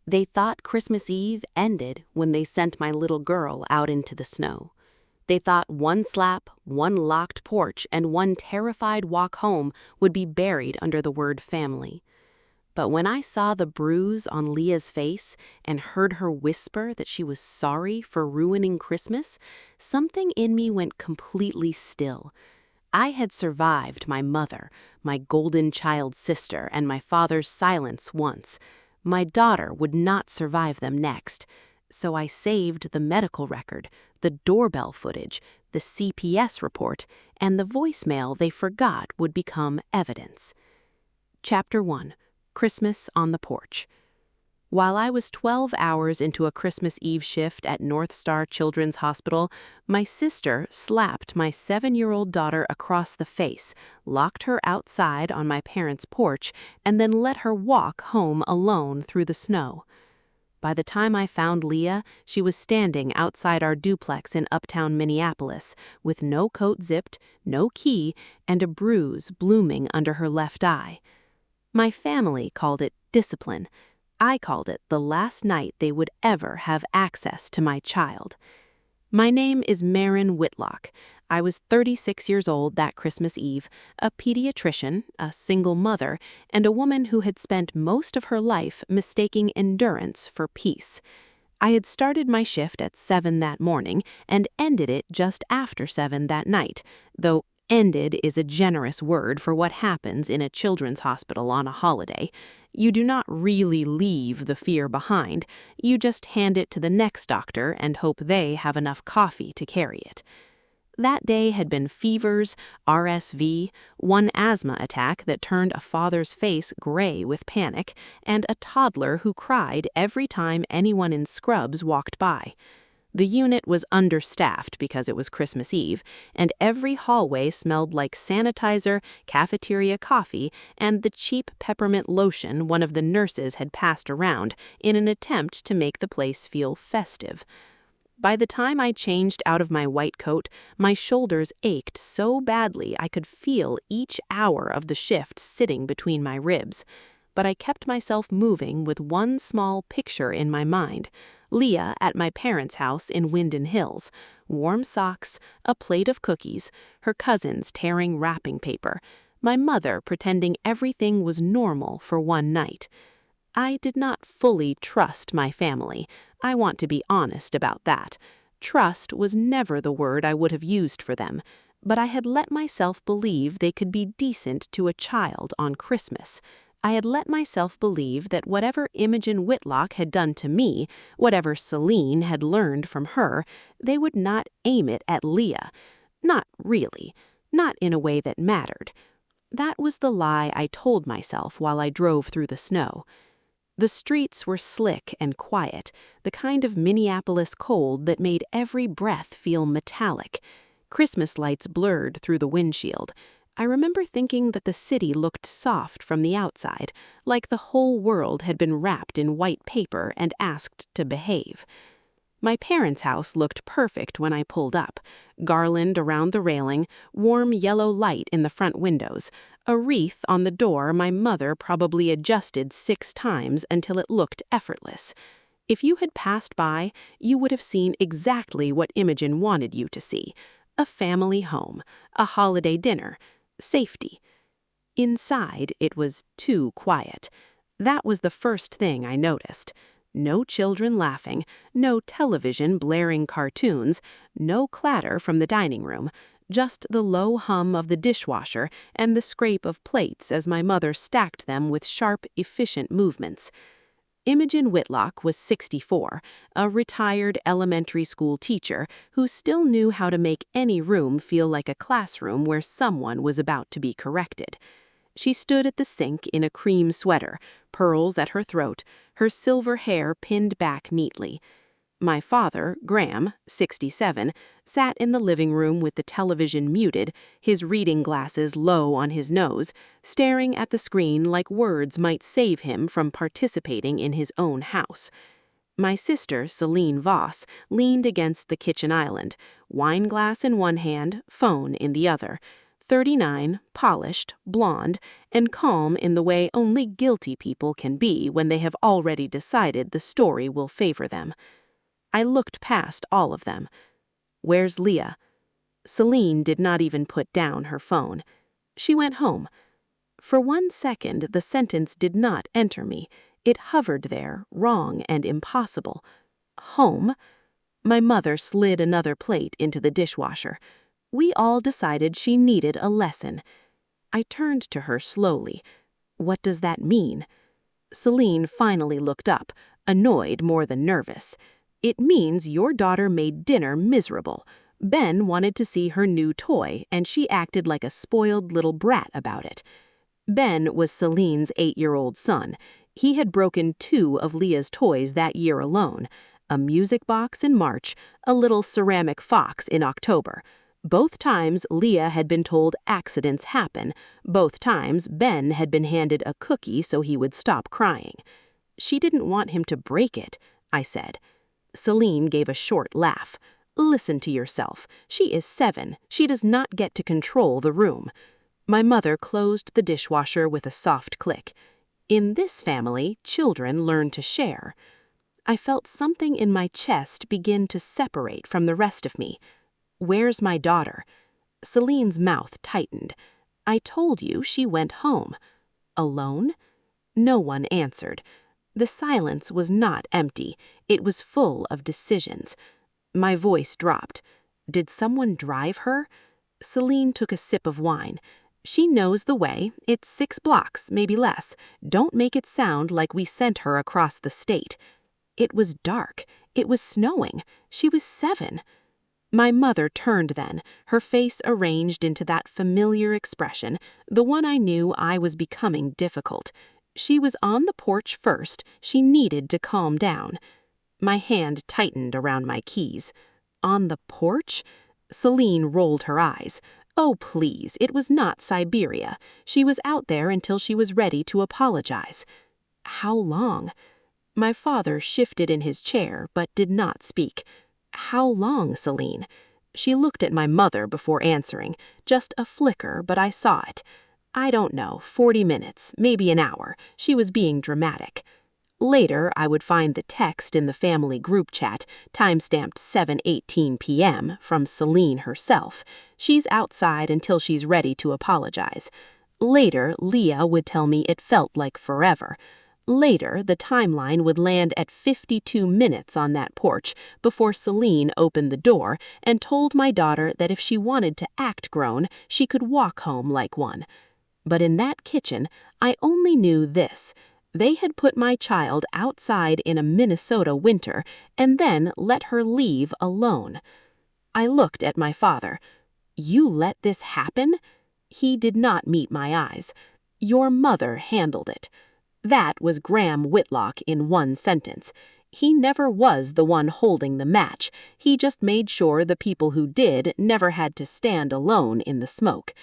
They thought Christmas Eve ended when they sent my little girl out into the snow. They thought one slap, one locked porch, and one terrified walk home would be buried under the word family. But when I saw the bruise on Leah's face and heard her whisper that she was sorry for ruining Christmas, something in me went completely still. I had survived my mother, my golden child sister, and my father's silence once. My daughter would not survive them next. So I saved the medical record, the doorbell footage, the CPS report, and the voicemail they forgot would become evidence. Chapter 1. Christmas on the Porch. While I was 12 hours into a Christmas Eve shift at North Star Children's Hospital, my sister slapped my 7-year-old daughter across the face, locked her outside on my parents' porch, and then let her walk home alone through the snow. By the time I found Leah, she was standing outside our duplex in uptown Minneapolis, with no coat zipped, no key, and a bruise blooming under her left eye. My family called it discipline. I called it the last night they would ever have access to my child. My name is Maren Whitlock. I was 36 years old that Christmas Eve, a pediatrician, a single mother, and a woman who had spent most of her life mistaking endurance for peace. I had started my shift at 7 that morning and ended it just after 7 that night, though ended is a generous word for what happens in a children's hospital on a holiday. You do not really leave the fear behind. You just hand it to the next doctor and hope they have enough coffee to carry it. That day had been fevers, RSV, one asthma attack that turned a father's face gray with panic, and a toddler who cried every time anyone in scrubs walked by. The unit was understaffed because it was Christmas Eve, and every hallway smelled like sanitizer, cafeteria coffee, and the cheap peppermint lotion one of the nurses had passed around in an attempt to make the place feel festive. By the time I changed out of my white coat, my shoulders ached so badly I could feel each hour of the shift sitting between my ribs. But I kept myself moving with one small picture in my mind. Leah at my parents' house in Winden Hills, warm socks, a plate of cookies, her cousins tearing wrapping paper, my mother pretending everything was normal for one night. I did not fully trust my family. I want to be honest about that. Trust was never the word I would have used for them, but I had let myself believe they could be decent to a child on Christmas. I had let myself believe that whatever Imogen Whitlock had done to me, whatever Celine had learned from her, they would not aim it at Leah. Not really. Not in a way that mattered. That was the lie I told myself while I drove through the snow. The streets were slick and quiet, the kind of Minneapolis cold that made every breath feel metallic. Christmas lights blurred through the windshield. I remember thinking that the city looked soft from the outside, like the whole world had been wrapped in white paper and asked to behave. My parents' house looked perfect when I pulled up. Garland around the railing, warm yellow light in the front windows, a wreath on the door my mother probably adjusted 6 times until it looked effortless. If you had passed by, you would have seen exactly what Imogen wanted you to see. A family home, a holiday dinner, safety. Inside, it was too quiet. That was the first thing I noticed. No children laughing, no television blaring cartoons, no clatter from the dining room, just the low hum of the dishwasher and the scrape of plates as my mother stacked them with sharp, efficient movements. Imogen Whitlock was 64, a retired elementary school teacher who still knew how to make any room feel like a classroom where someone was about to be corrected. She stood at the sink in a cream sweater, pearls at her throat, her silver hair pinned back neatly. My father, Graham, 67, sat in the living room with the television muted, his reading glasses low on his nose, staring at the screen like words might save him from participating in his own house. My sister, Celine Voss, leaned against the kitchen island, wine glass in one hand, phone in the other. 39, polished, blonde, and calm in the way only guilty people can be when they have already decided the story will favor them. I looked past all of them. Where's Leah? Celine did not even put down her phone. She went home. For 1 second, the sentence did not enter me. It hovered there, wrong and impossible. Home? My mother slid another plate into the dishwasher. We all decided she needed a lesson. I turned to her slowly. What does that mean? Celine finally looked up, annoyed more than nervous. It means your daughter made dinner miserable. Ben wanted to see her new toy, and she acted like a spoiled little brat about it. Ben was Celine's 8-year-old son. He had broken 2 of Leah's toys that year alone. A music box in March, a little ceramic fox in October. Both times Leah had been told accidents happen. Both times Ben had been handed a cookie so he would stop crying. She didn't want him to break it, I said. Celine gave a short laugh. Listen to yourself. She is 7. She does not get to control the room. My mother closed the dishwasher with a soft click. In this family, children learn to share. I felt something in my chest begin to separate from the rest of me. Where's my daughter? Celine's mouth tightened. I told you she went home. Alone? No one answered. The silence was not empty. It was full of decisions. My voice dropped. Did someone drive her? Celine took a sip of wine. She knows the way. It's 6 blocks, maybe less. Don't make it sound like we sent her across the state. It was dark. It was snowing. She was 7. My mother turned then, her face arranged into that familiar expression, the one I knew I was becoming difficult. She was on the porch first. She needed to calm down. My hand tightened around my keys. On the porch? Celine rolled her eyes. Oh, please, it was not Siberia. She was out there until she was ready to apologize. How long? My father shifted in his chair, but did not speak. How long, Celine? She looked at my mother before answering. Just a flicker, but I saw it. I don't know, 40 minutes, maybe an hour. She was being dramatic. Later, I would find the text in the family group chat, timestamped 7:18 p.m., from Celine herself. She's outside until she's ready to apologize. Later, Leah would tell me it felt like forever. Later, the timeline would land at 52 minutes on that porch before Celine opened the door and told my daughter that if she wanted to act grown, she could walk home like one. But in that kitchen, I only knew this. They had put my child outside in a Minnesota winter and then let her leave alone. I looked at my father. You let this happen? He did not meet my eyes. Your mother handled it. That was Graham Whitlock in one sentence. He never was the one holding the match. He just made sure the people who did never had to stand alone in the smoke.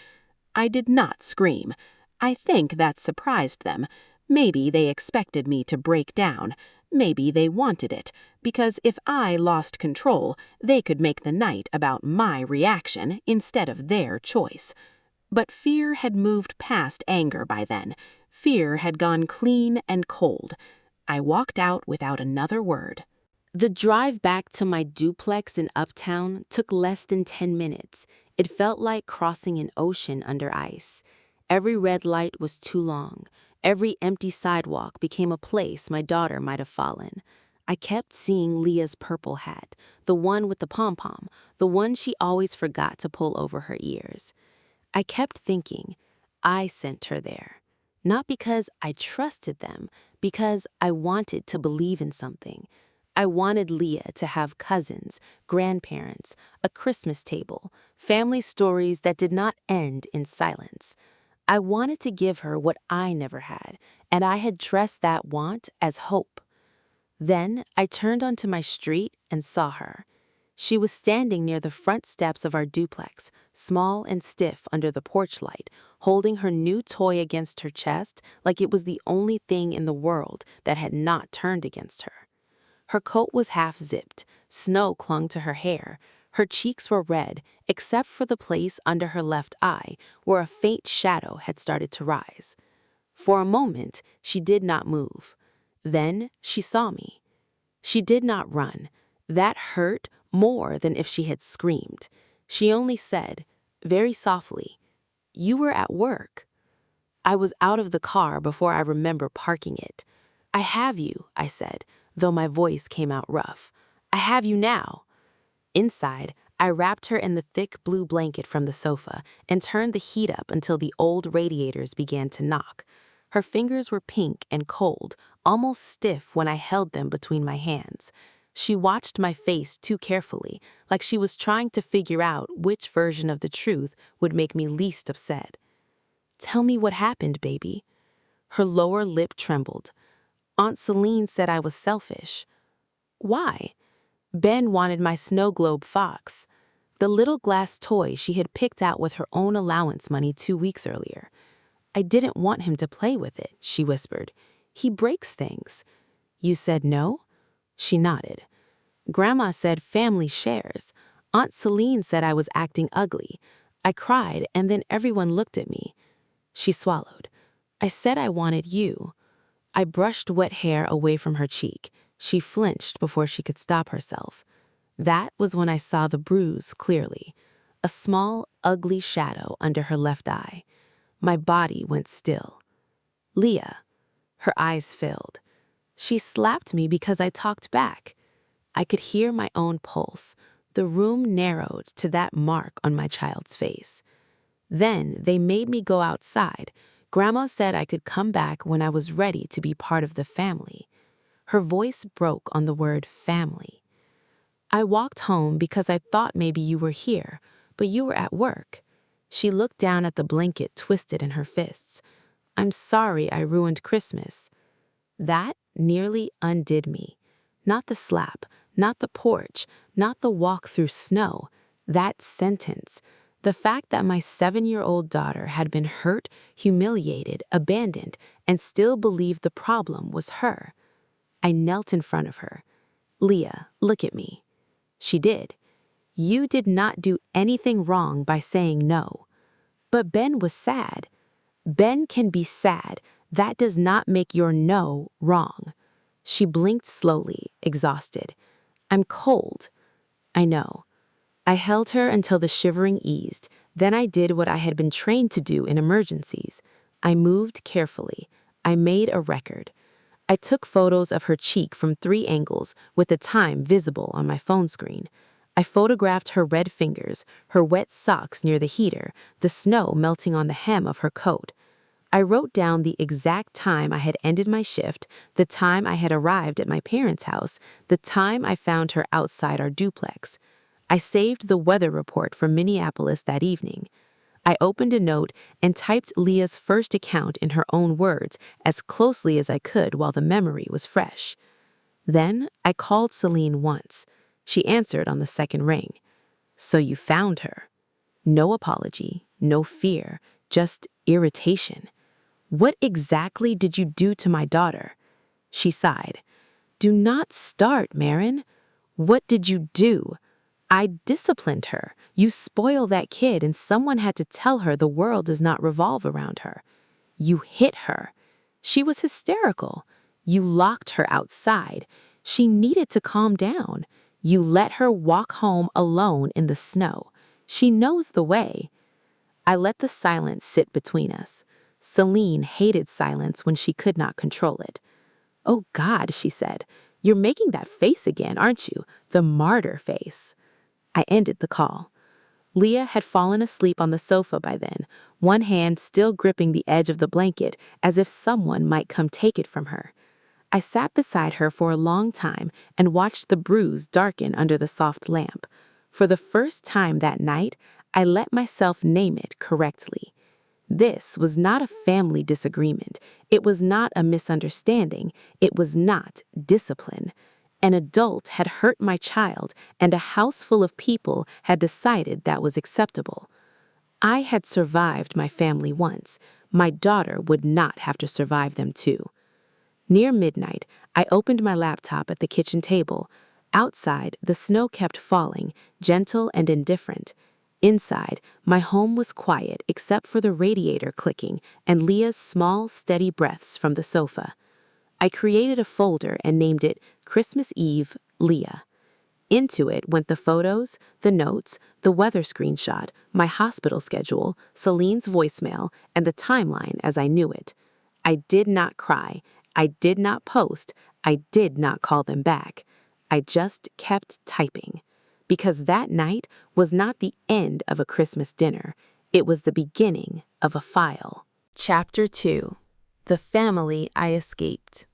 I did not scream. I think that surprised them. Maybe they expected me to break down. Maybe they wanted it, because if I lost control, they could make the night about my reaction instead of their choice. But fear had moved past anger by then. Fear had gone clean and cold. I walked out without another word. The drive back to my duplex in Uptown took less than 10 minutes. It felt like crossing an ocean under ice. Every red light was too long. Every empty sidewalk became a place my daughter might have fallen. I kept seeing Leah's purple hat, the one with the pom-pom, the one she always forgot to pull over her ears. I kept thinking, I sent her there. Not because I trusted them, because I wanted to believe in something. I wanted Leah to have cousins, grandparents, a Christmas table, family stories that did not end in silence. I wanted to give her what I never had, and I had dressed that want as hope. Then I turned onto my street and saw her. She was standing near the front steps of our duplex, small and stiff under the porch light, holding her new toy against her chest like it was the only thing in the world that had not turned against her. Her coat was half zipped, snow clung to her hair, Her cheeks were red, except for the place under her left eye, where a faint shadow had started to rise. For a moment, she did not move. Then she saw me. She did not run. That hurt more than if she had screamed. She only said, very softly, "You were at work." I was out of the car before I remember parking it. "I have you," I said, though my voice came out rough. "I have you now." Inside, I wrapped her in the thick blue blanket from the sofa and turned the heat up until the old radiators began to knock. Her fingers were pink and cold, almost stiff when I held them between my hands. She watched my face too carefully, like she was trying to figure out which version of the truth would make me least upset. "Tell me what happened, baby." Her lower lip trembled. "Aunt Celine said I was selfish." "Why?" "Ben wanted my snow globe fox, the little glass toy she had picked out with her own allowance money 2 weeks earlier. I didn't want him to play with it," she whispered. "He breaks things." "You said no?" She nodded. "Grandma said family shares. Aunt Celine said I was acting ugly. I cried, and then everyone looked at me." She swallowed. "I said I wanted you." I brushed wet hair away from her cheek. She flinched before she could stop herself. That was when I saw the bruise clearly, a small, ugly shadow under her left eye. My body went still. "Leah." Her eyes filled. She slapped me because I talked back. I could hear my own pulse. The room narrowed to that mark on my child's face. "Then they made me go outside. Grandma said I could come back when I was ready to be part of the family." Her voice broke on the word family. "I walked home because I thought maybe you were here, but you were at work." She looked down at the blanket twisted in her fists. "I'm sorry I ruined Christmas." That nearly undid me. Not the slap, not the porch, not the walk through snow. That sentence. The fact that my 7-year-old daughter had been hurt, humiliated, abandoned, and still believed the problem was her. I knelt in front of her. "Leah, look at me." She did. "You did not do anything wrong by saying no." "But Ben was sad." "Ben can be sad. That does not make your no wrong." She blinked slowly, exhausted. "I'm cold." "I know." I held her until the shivering eased. Then I did what I had been trained to do in emergencies. I moved carefully. I made a record. I took photos of her cheek from 3 angles with the time visible on my phone screen. I photographed her red fingers, her wet socks near the heater, the snow melting on the hem of her coat. I wrote down the exact time I had ended my shift, the time I had arrived at my parents' house, the time I found her outside our duplex. I saved the weather report from Minneapolis that evening. I opened a note and typed Leah's first account in her own words as closely as I could while the memory was fresh. Then I called Celine once. She answered on the second ring. "So you found her." No apology, no fear, just irritation. "What exactly did you do to my daughter?" She sighed. "Do not start, Maren. What did you do?" "I disciplined her. You spoil that kid and someone had to tell her the world does not revolve around her." "You hit her." "She was hysterical." "You locked her outside." "She needed to calm down." "You let her walk home alone in the snow." "She knows the way." I let the silence sit between us. Celine hated silence when she could not control it. "Oh God," she said, "you're making that face again, aren't you? The martyr face." I ended the call. Leah had fallen asleep on the sofa by then, one hand still gripping the edge of the blanket as if someone might come take it from her. I sat beside her for a long time and watched the bruise darken under the soft lamp. For the first time that night, I let myself name it correctly. This was not a family disagreement. It was not a misunderstanding. It was not discipline. An adult had hurt my child, and a house full of people had decided that was acceptable. I had survived my family once. My daughter would not have to survive them too. Near midnight, I opened my laptop at the kitchen table. Outside, the snow kept falling, gentle and indifferent. Inside, my home was quiet except for the radiator clicking and Leah's small, steady breaths from the sofa. I created a folder and named it Christmas Eve, Leah. Into it went the photos, the notes, the weather screenshot, my hospital schedule, Celine's voicemail, and the timeline as I knew it. I did not cry. I did not post. I did not call them back. I just kept typing. Because that night was not the end of a Christmas dinner. It was the beginning of a file. Chapter 2. The Family I Escaped.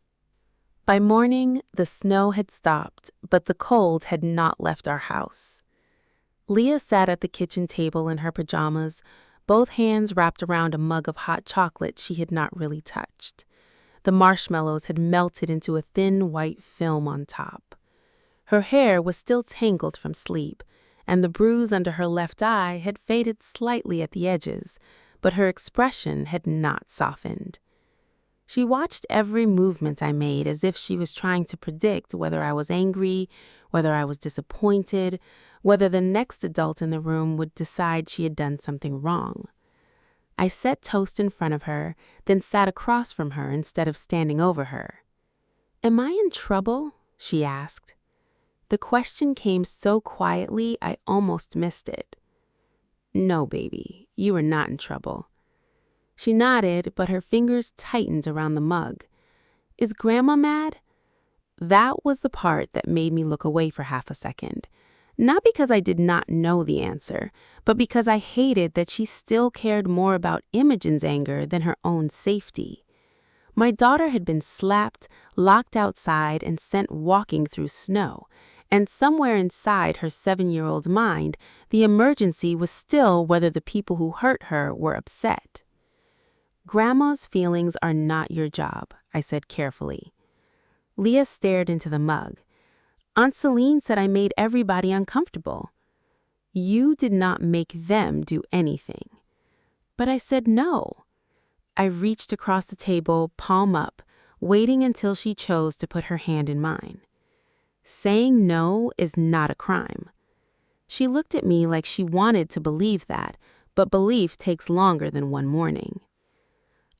By morning, the snow had stopped, but the cold had not left our house. Leah sat at the kitchen table in her pajamas, both hands wrapped around a mug of hot chocolate she had not really touched. The marshmallows had melted into a thin white film on top. Her hair was still tangled from sleep, and the bruise under her left eye had faded slightly at the edges, but her expression had not softened. She watched every movement I made as if she was trying to predict whether I was angry, whether I was disappointed, whether the next adult in the room would decide she had done something wrong. I set toast in front of her, then sat across from her instead of standing over her. "Am I in trouble?" she asked. The question came so quietly I almost missed it. "No, baby, you are not in trouble." She nodded, but her fingers tightened around the mug. "Is Grandma mad?" That was the part that made me look away for half a second. Not because I did not know the answer, but because I hated that she still cared more about Imogen's anger than her own safety. My daughter had been slapped, locked outside, and sent walking through snow. And somewhere inside her 7-year-old mind, the emergency was still whether the people who hurt her were upset. "Grandma's feelings are not your job," I said carefully. Leah stared into the mug. "Aunt Celine said I made everybody uncomfortable." "You did not make them do anything." "But I said no." I reached across the table, palm up, waiting until she chose to put her hand in mine. "Saying no is not a crime." She looked at me like she wanted to believe that, but belief takes longer than one morning.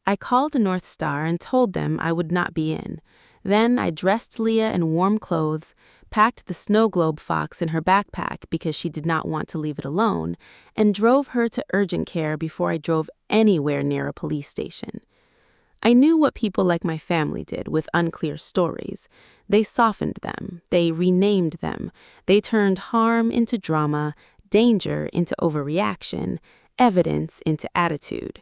I called a North Star and told them I would not be in. Then I dressed Leah in warm clothes, packed the snow globe fox in her backpack because she did not want to leave it alone, and drove her to urgent care before I drove anywhere near a police station. I knew what people like my family did with unclear stories. They softened them, they renamed them, they turned harm into drama, danger into overreaction, evidence into attitude.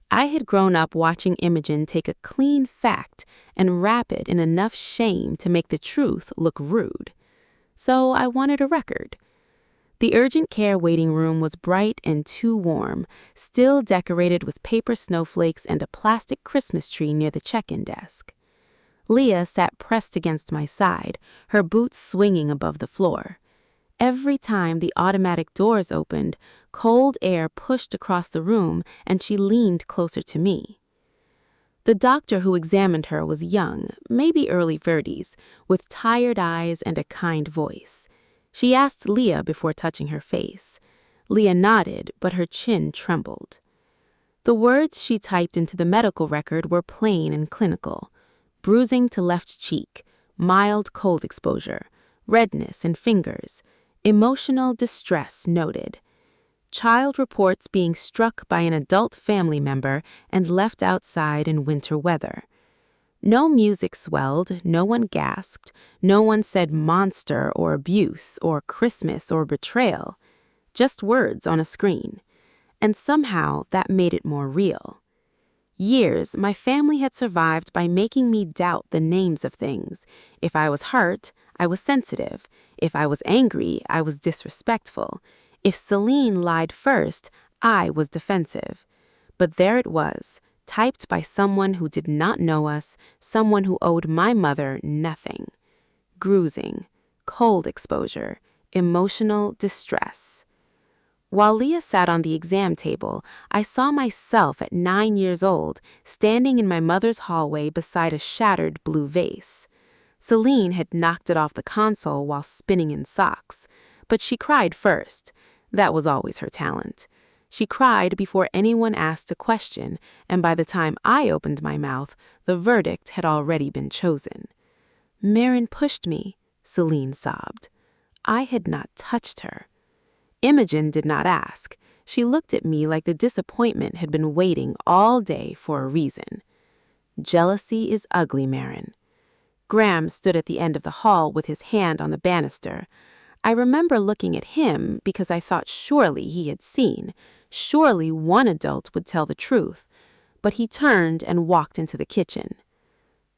I had grown up watching Imogen take a clean fact and wrap it in enough shame to make the truth look rude. So I wanted a record. The urgent care waiting room was bright and too warm, still decorated with paper snowflakes and a plastic Christmas tree near the check-in desk. Leah sat pressed against my side, her boots swinging above the floor. Every time the automatic doors opened, cold air pushed across the room and she leaned closer to me. The doctor who examined her was young, maybe early 30s, with tired eyes and a kind voice. She asked Leah before touching her face. Leah nodded, but her chin trembled. The words she typed into the medical record were plain and clinical. Bruising to left cheek, mild cold exposure, redness in fingers, emotional distress noted. Child reports being struck by an adult family member and left outside in winter weather. No music swelled, no one gasped, no one said monster or abuse or Christmas or betrayal. Just words on a screen. And somehow that made it more real. Years my family had survived by making me doubt the names of things. If I was hurt, I was sensitive. If I was angry, I was disrespectful. If Celine lied first, I was defensive. But there it was, typed by someone who did not know us, someone who owed my mother nothing. Bruising, cold exposure, emotional distress. While Leah sat on the exam table, I saw myself at 9 years old, standing in my mother's hallway beside a shattered blue vase. Celine had knocked it off the console while spinning in socks, but she cried first. That was always her talent. She cried before anyone asked a question, and by the time I opened my mouth, the verdict had already been chosen. Maren pushed me, Celine sobbed. I had not touched her. Imogen did not ask. She looked at me like the disappointment had been waiting all day for a reason. Jealousy is ugly, Maren. Graham stood at the end of the hall with his hand on the banister. I remember looking at him because I thought surely he had seen. Surely one adult would tell the truth. But he turned and walked into the kitchen.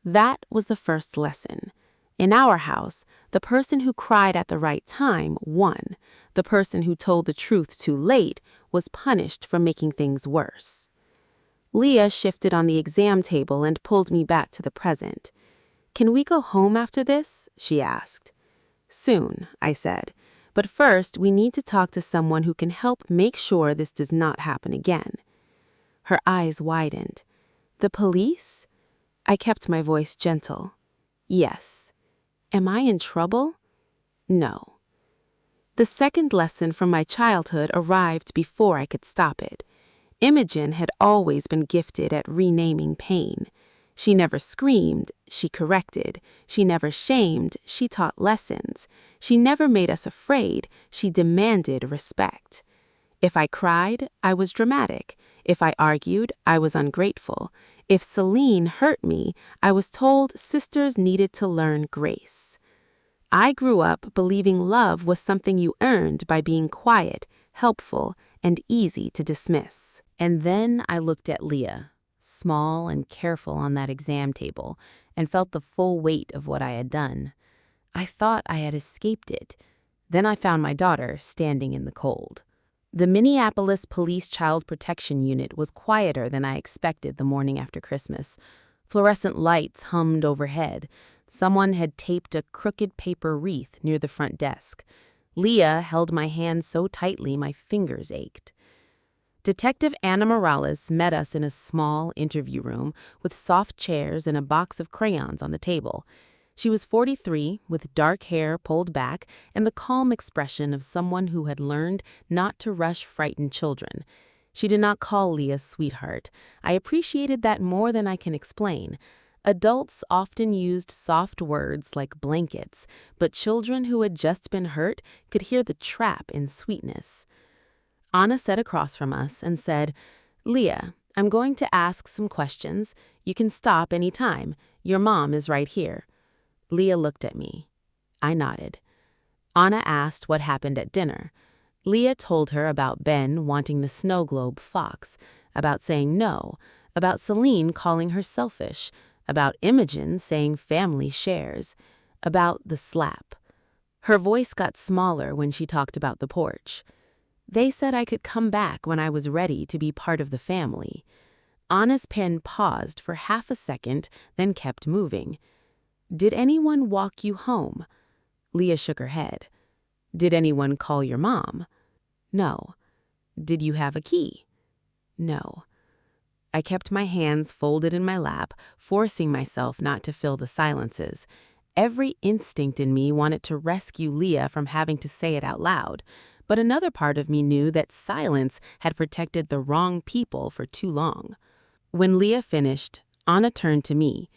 That was the first lesson. In our house, the person who cried at the right time won. The person who told the truth too late was punished for making things worse. Leah shifted on the exam table and pulled me back to the present. "Can we go home after this?" she asked. "Soon," I said. "But first, we need to talk to someone who can help make sure this does not happen again." Her eyes widened. "The police?" I kept my voice gentle. "Yes." "Am I in trouble?" "No." The second lesson from my childhood arrived before I could stop it. Imogen had always been gifted at renaming pain. She never screamed, she corrected. She never shamed, she taught lessons. She never made us afraid, she demanded respect. If I cried, I was dramatic. If I argued, I was ungrateful. If Celine hurt me, I was told sisters needed to learn grace. I grew up believing love was something you earned by being quiet, helpful, and easy to dismiss. And then I looked at Leah, small and careful on that exam table, and felt the full weight of what I had done. I thought I had escaped it. Then I found my daughter standing in the cold. The Minneapolis Police Child Protection Unit was quieter than I expected the morning after Christmas. Fluorescent lights hummed overhead. Someone had taped a crooked paper wreath near the front desk. Leah held my hand so tightly my fingers ached. Detective Anna Morales met us in a small interview room with soft chairs and a box of crayons on the table. She was 43, with dark hair pulled back and the calm expression of someone who had learned not to rush frightened children. She did not call Leah sweetheart. I appreciated that more than I can explain. Adults often used soft words like blankets, but children who had just been hurt could hear the trap in sweetness. Anna sat across from us and said, "Leah, I'm going to ask some questions. You can stop any time. Your mom is right here." Leah looked at me. I nodded. Anna asked what happened at dinner. Leah told her about Ben wanting the snow globe fox, about saying no, about Celine calling her selfish, about Imogen saying family shares, about the slap. Her voice got smaller when she talked about the porch. They said I could come back when I was ready to be part of the family. Anna's pen paused for half a second, then kept moving. "Did anyone walk you home?" Leah shook her head. "Did anyone call your mom?" "No." "Did you have a key?" "No." I kept my hands folded in my lap, forcing myself not to fill the silences. Every instinct in me wanted to rescue Leah from having to say it out loud, but another part of me knew that silence had protected the wrong people for too long. When Leah finished, Anna turned to me.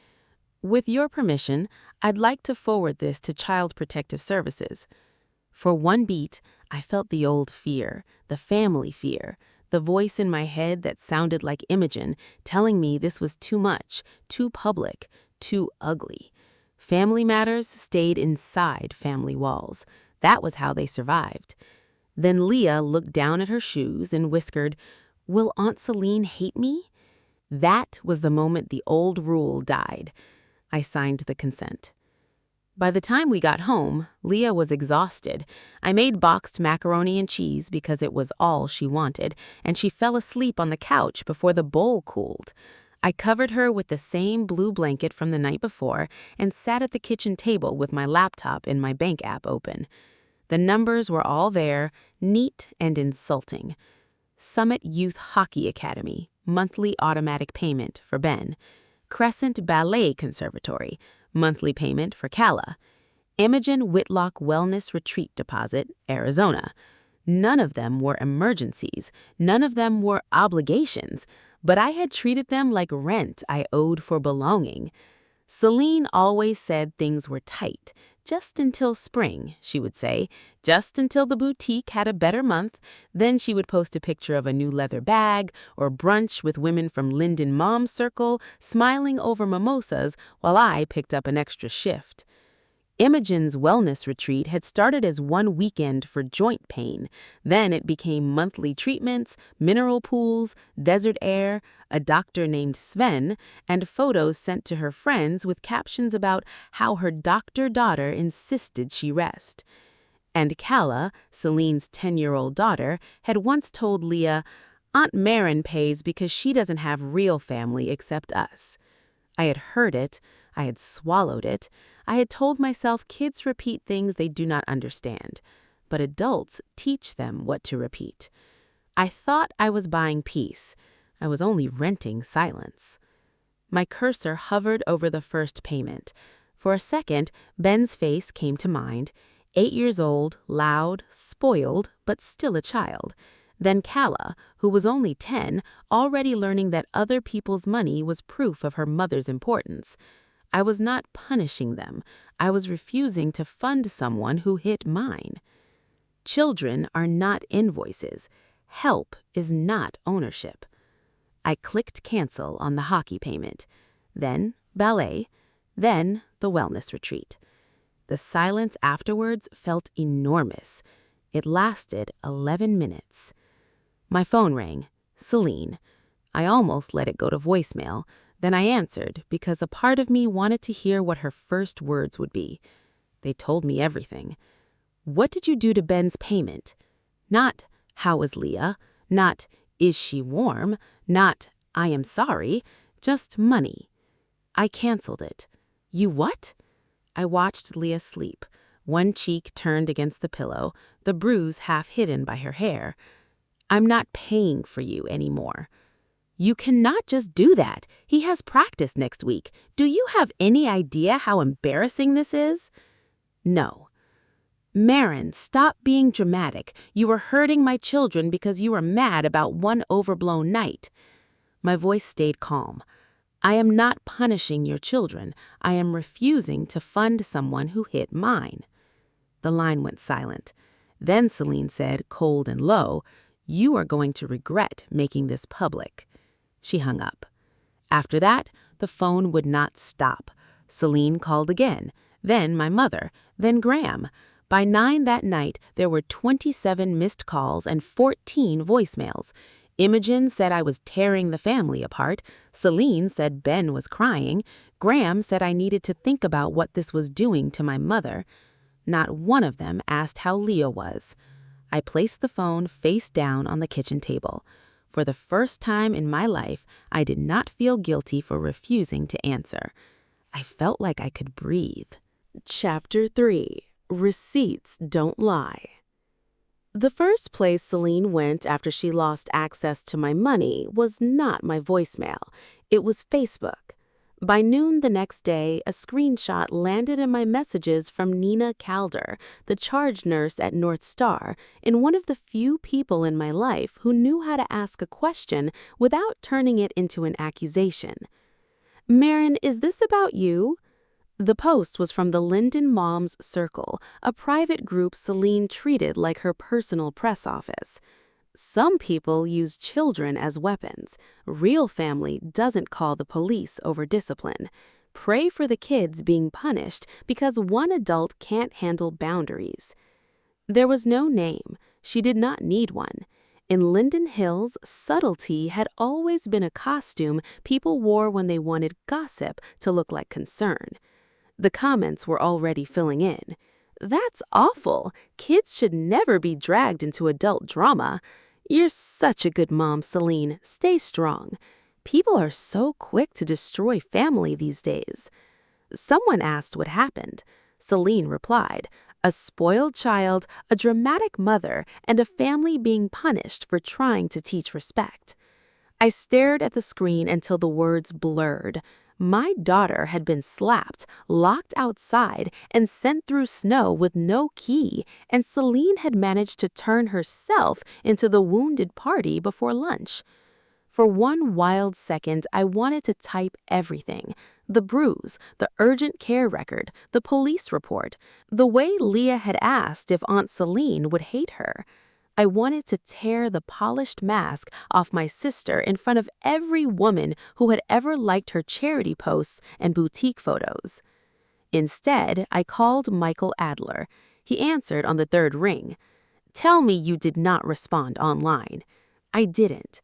"With your permission, I'd like to forward this to Child Protective Services." For one beat, I felt the old fear, the family fear, the voice in my head that sounded like Imogen, telling me this was too much, too public, too ugly. Family matters stayed inside family walls. That was how they survived. Then Leah looked down at her shoes and whispered, "Will Aunt Celine hate me?" That was the moment the old rule died. I signed the consent. By the time we got home, Leah was exhausted. I made boxed macaroni and cheese because it was all she wanted, and she fell asleep on the couch before the bowl cooled. I covered her with the same blue blanket from the night before and sat at the kitchen table with my laptop and my bank app open. The numbers were all there, neat and insulting. Summit Youth Hockey Academy, monthly automatic payment for Ben. Crescent Ballet Conservatory, monthly payment for Calla. Imogen Whitlock Wellness Retreat Deposit, Arizona. None of them were emergencies. None of them were obligations. But I had treated them like rent I owed for belonging. Celine always said things were tight. Just until spring, she would say. Just until the boutique had a better month. Then she would post a picture of a new leather bag or brunch with women from Linden Mom's Circle smiling over mimosas while I picked up an extra shift. Imogen's wellness retreat had started as one weekend for joint pain. Then it became monthly treatments, mineral pools, desert air, a doctor named Sven, and photos sent to her friends with captions about how her doctor daughter insisted she rest. And Calla, Celine's 10-year-old daughter, had once told Leah, "Aunt Maren pays because she doesn't have real family except us." I had heard it. I had swallowed it. I had told myself kids repeat things they do not understand, but adults teach them what to repeat. I thought I was buying peace. I was only renting silence. My cursor hovered over the first payment. For a second, Ben's face came to mind. 8 years old, loud, spoiled, but still a child. Then Calla, who was only 10, already learning that other people's money was proof of her mother's importance. I was not punishing them. I was refusing to fund someone who hit mine. Children are not invoices. Help is not ownership. I clicked cancel on the hockey payment. Then ballet. Then the wellness retreat. The silence afterwards felt enormous. It lasted 11 minutes. My phone rang. Celine. I almost let it go to voicemail. Then I answered because a part of me wanted to hear what her first words would be. They told me everything. What did you do to Ben's payment? Not, how is Leah? Not, is she warm? Not, I am sorry. Just money. I canceled it. You what? I watched Leah sleep. One cheek turned against the pillow, the bruise half hidden by her hair. I'm not paying for you anymore. You cannot just do that. He has practice next week. Do you have any idea how embarrassing this is? No. Maren, stop being dramatic. You are hurting my children because you are mad about one overblown night. My voice stayed calm. I am not punishing your children. I am refusing to fund someone who hit mine. The line went silent. Then Celine said, cold and low, "You are going to regret making this public." She hung up. After that, the phone would not stop. Celine called again, then my mother, then Graham. By 9 that night, there were 27 missed calls and 14 voicemails. Imogen said I was tearing the family apart. Celine said Ben was crying. Graham said I needed to think about what this was doing to my mother. Not one of them asked how Leah was. I placed the phone face down on the kitchen table. For the first time in my life, I did not feel guilty for refusing to answer. I felt like I could breathe. Chapter 3. Receipts Don't Lie. The first place Celine went after she lost access to my money was not my voicemail. It was Facebook. By noon the next day, a screenshot landed in my messages from Nina Calder, the charge nurse at North Star, and one of the few people in my life who knew how to ask a question without turning it into an accusation. "Maren, is this about you?" The post was from the Linden Mom's Circle, a private group Celine treated like her personal press office. Some people use children as weapons. Real family doesn't call the police over discipline. Pray for the kids being punished because one adult can't handle boundaries. There was no name. She did not need one. In Linden Hills, subtlety had always been a costume people wore when they wanted gossip to look like concern. The comments were already filling in. "That's awful. Kids should never be dragged into adult drama. You're such a good mom, Celine. Stay strong." People are so quick to destroy family these days. Someone asked what happened. Celine replied, "A spoiled child, a dramatic mother, and a family being punished for trying to teach respect." I stared at the screen until the words blurred. My daughter had been slapped, locked outside, and sent through snow with no key, and Celine had managed to turn herself into the wounded party before lunch. For one wild second, I wanted to type everything. The bruise, the urgent care record, the police report, the way Leah had asked if Aunt Celine would hate her. I wanted to tear the polished mask off my sister in front of every woman who had ever liked her charity posts and boutique photos. Instead, I called Michael Adler. He answered on the third ring. "Tell me you did not respond online." I didn't.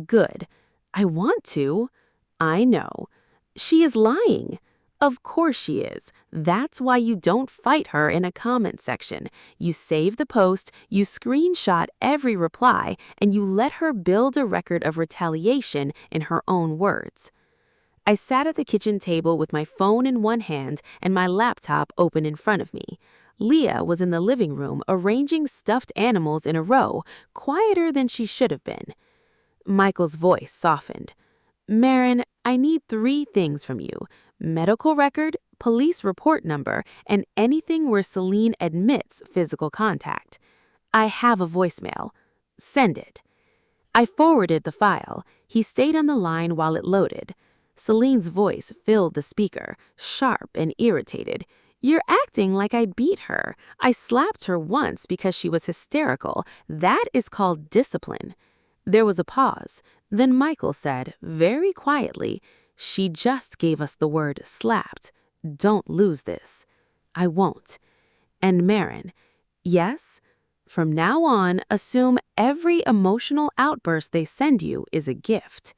Good. I want to. I know. She is lying. Of course she is. That's why you don't fight her in a comment section. You save the post, you screenshot every reply, and you let her build a record of retaliation in her own words. I sat at the kitchen table with my phone in one hand and my laptop open in front of me. Leah was in the living room arranging stuffed animals in a row, quieter than she should have been. Michael's voice softened. "Maren, I need 3 things from you: medical record, police report number, and anything where Celine admits physical contact. I have a voicemail. Send it." I forwarded the file. He stayed on the line while it loaded. Celine's voice filled the speaker, sharp and irritated. "You're acting like I beat her. I slapped her once because she was hysterical. That is called discipline." There was a pause. Then Michael said, very quietly, "She just gave us the word slapped. Don't lose this." "I won't." And Maren, "Yes? From now on, assume every emotional outburst they send you is a gift."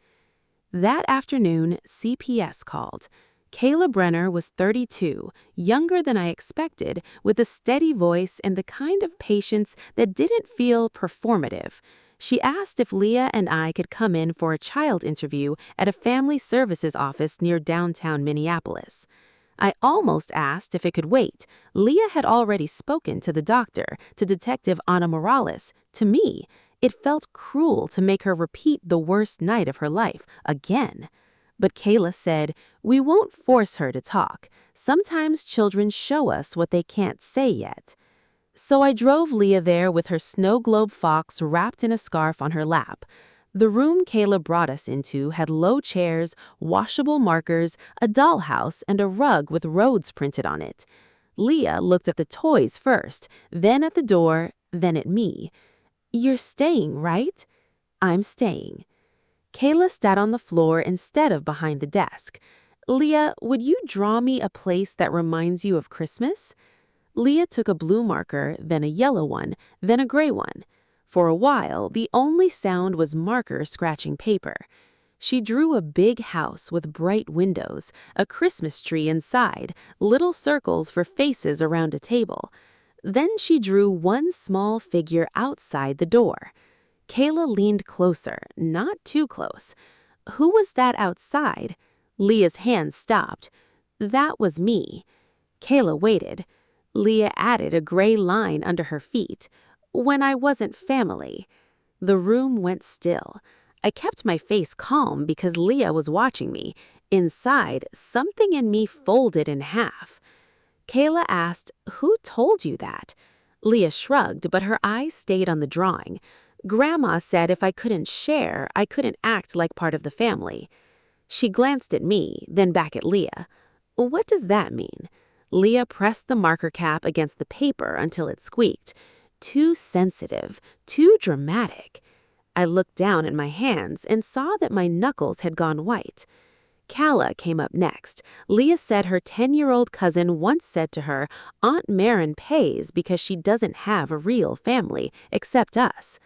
That afternoon, CPS called. Kayla Brenner was 32, younger than I expected, with a steady voice and the kind of patience that didn't feel performative. She asked if Leah and I could come in for a child interview at a family services office near downtown Minneapolis. I almost asked if it could wait. Leah had already spoken to the doctor, to Detective Ana Morales, to me. It felt cruel to make her repeat the worst night of her life again. But Kayla said, "We won't force her to talk. Sometimes children show us what they can't say yet." So I drove Leah there with her snow globe fox wrapped in a scarf on her lap. The room Kayla brought us into had low chairs, washable markers, a dollhouse, and a rug with roads printed on it. Leah looked at the toys first, then at the door, then at me. "You're staying, right?" "I'm staying." Kayla sat on the floor instead of behind the desk. "Leah, would you draw me a place that reminds you of Christmas?" Leah took a blue marker, then a yellow one, then a gray one. For a while, the only sound was marker scratching paper. She drew a big house with bright windows, a Christmas tree inside, little circles for faces around a table. Then she drew one small figure outside the door. Kayla leaned closer, not too close. "Who was that outside?" Leah's hand stopped. "That was me." Kayla waited. Leah added a gray line under her feet. "When I wasn't family." The room went still. I kept my face calm because Leah was watching me. Inside, something in me folded in half. Kayla asked, "Who told you that?" Leah shrugged, but her eyes stayed on the drawing. "Grandma said if I couldn't share, I couldn't act like part of the family." She glanced at me, then back at Leah. "What does that mean?" Leah pressed the marker cap against the paper until it squeaked. Too sensitive, too dramatic. I looked down at my hands and saw that my knuckles had gone white. Calla came up next. Leah said her 10-year-old cousin once said to her, "Aunt Maren pays because she doesn't have a real family, except us."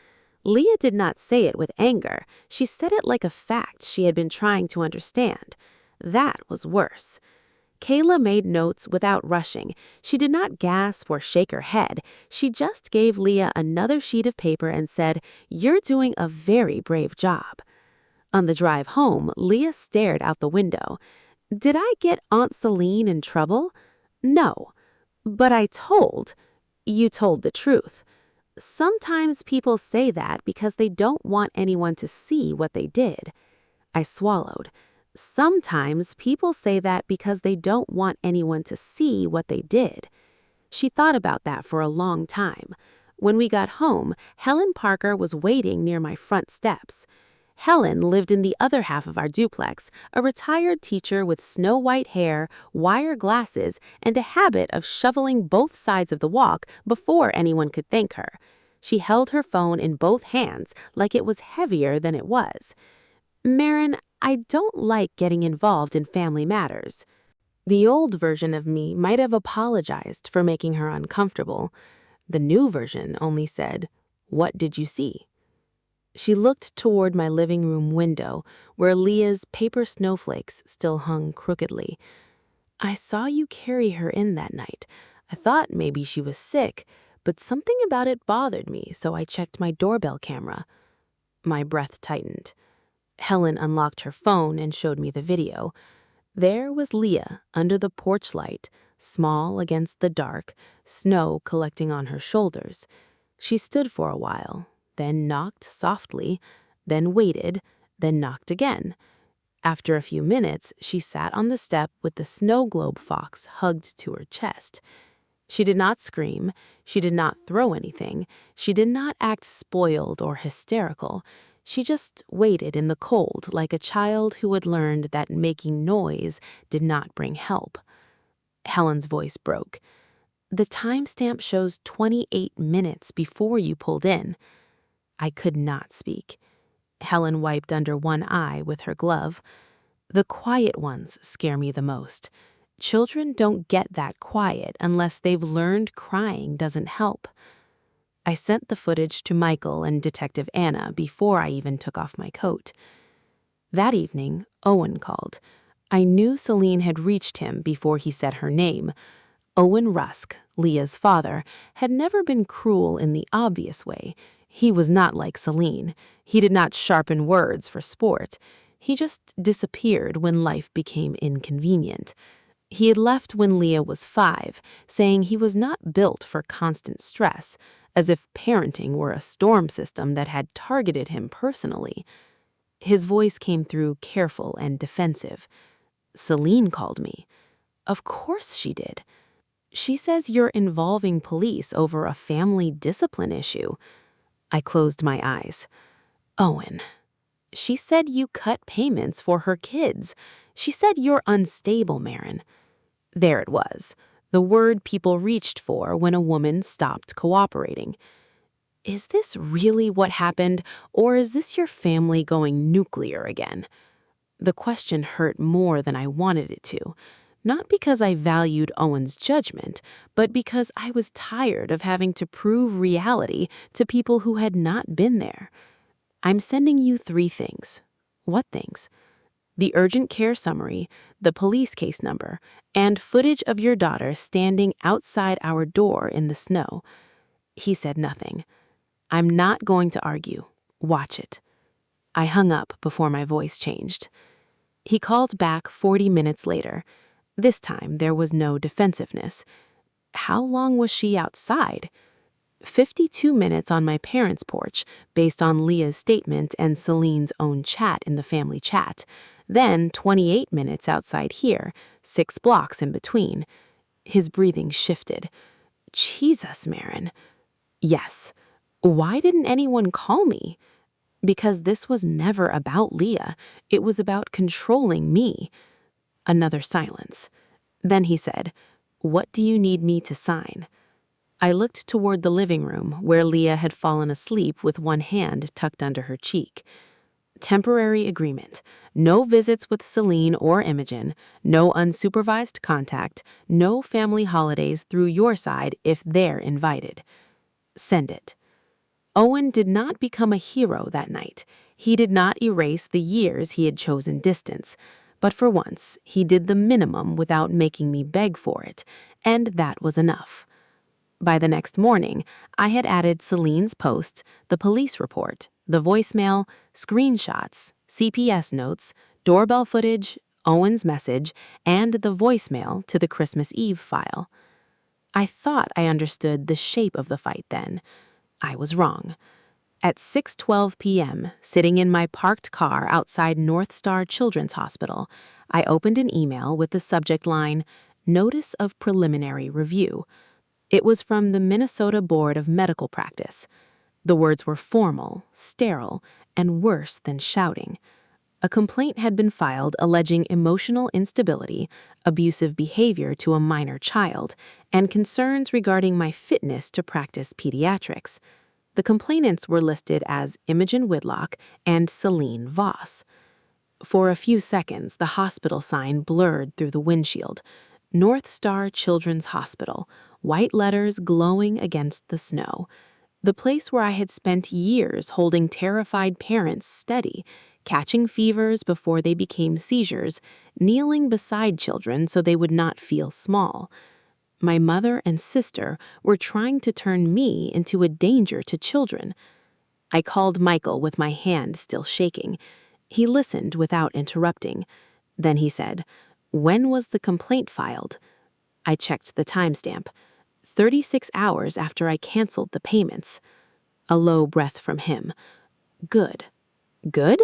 Leah did not say it with anger. She said it like a fact she had been trying to understand. That was worse. Kayla made notes without rushing. She did not gasp or shake her head. She just gave Leah another sheet of paper and said, "You're doing a very brave job." On the drive home, Leah stared out the window. "Did I get Aunt Celine in trouble?" "No." "But I told." "You told the truth." Sometimes people say that because they don't want anyone to see what they did. I swallowed. Sometimes people say that because they don't want anyone to see what they did. She thought about that for a long time. When we got home, Helen Parker was waiting near my front steps. Helen lived in the other half of our duplex, a retired teacher with snow-white hair, wire glasses, and a habit of shoveling both sides of the walk before anyone could thank her. She held her phone in both hands like it was heavier than it was. Maren, I don't like getting involved in family matters. The old version of me might have apologized for making her uncomfortable. The new version only said, "What did you see?" She looked toward my living room window, where Leah's paper snowflakes still hung crookedly. "I saw you carry her in that night. I thought maybe she was sick, but something about it bothered me, so I checked my doorbell camera." My breath tightened. Helen unlocked her phone and showed me the video. There was Leah under the porch light, small against the dark, snow collecting on her shoulders. She stood for a while, then knocked softly, then waited, then knocked again. After a few minutes, she sat on the step with the snow globe fox hugged to her chest. She did not scream, she did not throw anything, she did not act spoiled or hysterical. She just waited in the cold like a child who had learned that making noise did not bring help. Helen's voice broke. "The timestamp shows 28 minutes before you pulled in." I could not speak. Helen wiped under one eye with her glove. "The quiet ones scare me the most. Children don't get that quiet unless they've learned crying doesn't help." I sent the footage to Michael and Detective Anna before I even took off my coat. That evening, Owen called. I knew Celine had reached him before he said her name. Owen Rusk, Leah's father, had never been cruel in the obvious way. He was not like Celine. He did not sharpen words for sport. He just disappeared when life became inconvenient. He had left when Leah was 5, saying he was not built for constant stress, as if parenting were a storm system that had targeted him personally. His voice came through careful and defensive. "Celine called me." "Of course she did. She says you're involving police over a family discipline issue." I closed my eyes. "Owen, she said you cut payments for her kids. She said you're unstable, Maren." There it was, the word people reached for when a woman stopped cooperating. Is this really what happened, or is this your family going nuclear again? The question hurt more than I wanted it to, not because I valued Owen's judgment, but because I was tired of having to prove reality to people who had not been there. "I'm sending you 3 things." "What things?" "The urgent care summary, the police case number, and footage of your daughter standing outside our door in the snow." He said nothing. "I'm not going to argue. Watch it." I hung up before my voice changed. He called back 40 minutes later. This time there was no defensiveness. How long was she outside? 52 minutes on my parents' porch, based on Leah's statement and Celine's own chat in the family chat. Then 28 minutes outside here, 6 blocks in between. His breathing shifted. "Jesus, Maren." "Yes." "Why didn't anyone call me?" "Because this was never about Leah. It was about controlling me." Another silence. Then he said, "What do you need me to sign?" I looked toward the living room, where Leah had fallen asleep with one hand tucked under her cheek. "Temporary agreement. No visits with Celine or Imogen, no unsupervised contact, no family holidays through your side if they're invited." Send it. Owen did not become a hero that night. He did not erase the years he had chosen distance. But for once, he did the minimum without making me beg for it, and that was enough. By the next morning, I had added Celine's post, the police report, the voicemail, screenshots, CPS notes, doorbell footage, Owen's message, and the voicemail to the Christmas Eve file. I thought I understood the shape of the fight then. I was wrong. At 6:12 p.m., sitting in my parked car outside North Star Children's Hospital, I opened an email with the subject line, Notice of Preliminary Review. It was from the Minnesota Board of Medical Practice. The words were formal, sterile, and worse than shouting. A complaint had been filed alleging emotional instability, abusive behavior to a minor child, and concerns regarding my fitness to practice pediatrics. The complainants were listed as Imogen Whitlock and Celine Voss. For a few seconds, the hospital sign blurred through the windshield. North Star Children's Hospital, white letters glowing against the snow. The place where I had spent years holding terrified parents steady, catching fevers before they became seizures, kneeling beside children so they would not feel small. My mother and sister were trying to turn me into a danger to children. I called Michael with my hand still shaking. He listened without interrupting. Then he said, "When was the complaint filed?" I checked the timestamp. 36 hours after I canceled the payments. A low breath from him. Good. Good?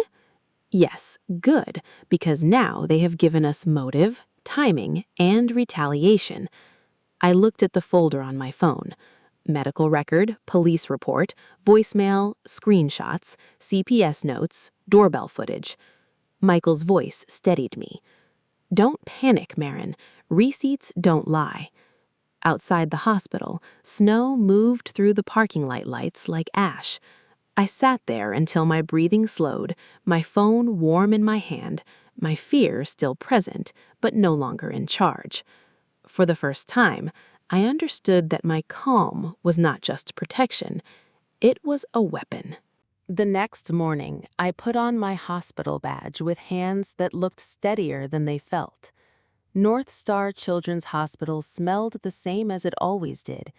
Yes, good, because now they have given us motive, timing, and retaliation. I looked at the folder on my phone. Medical record, police report, voicemail, screenshots, CPS notes, doorbell footage. Michael's voice steadied me. Don't panic, Maren. Receipts don't lie. Outside the hospital, snow moved through the parking lot lights like ash. I sat there until my breathing slowed, my phone warm in my hand, my fear still present, but no longer in charge. For the first time, I understood that my calm was not just protection, it was a weapon. The next morning, I put on my hospital badge with hands that looked steadier than they felt. North Star Children's Hospital smelled the same as it always did: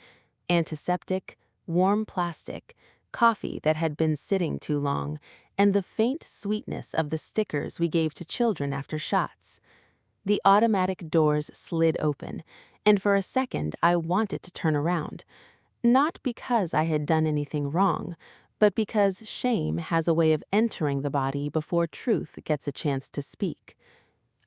antiseptic, warm plastic, coffee that had been sitting too long, and the faint sweetness of the stickers we gave to children after shots. The automatic doors slid open, and for a second I wanted to turn around. Not because I had done anything wrong, but because shame has a way of entering the body before truth gets a chance to speak.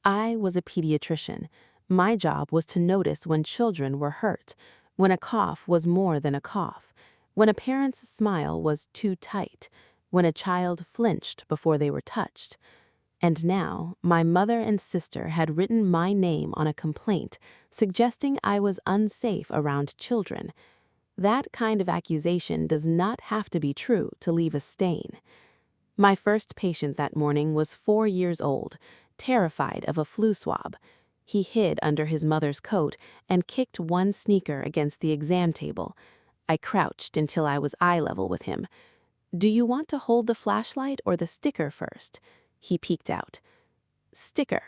I was a pediatrician. My job was to notice when children were hurt, when a cough was more than a cough, when a parent's smile was too tight, when a child flinched before they were touched. And now, my mother and sister had written my name on a complaint, suggesting I was unsafe around children. That kind of accusation does not have to be true to leave a stain. My first patient that morning was 4 years old, terrified of a flu swab. He hid under his mother's coat and kicked one sneaker against the exam table. I crouched until I was eye level with him. "Do you want to hold the flashlight or the sticker first?" He peeked out. "Sticker."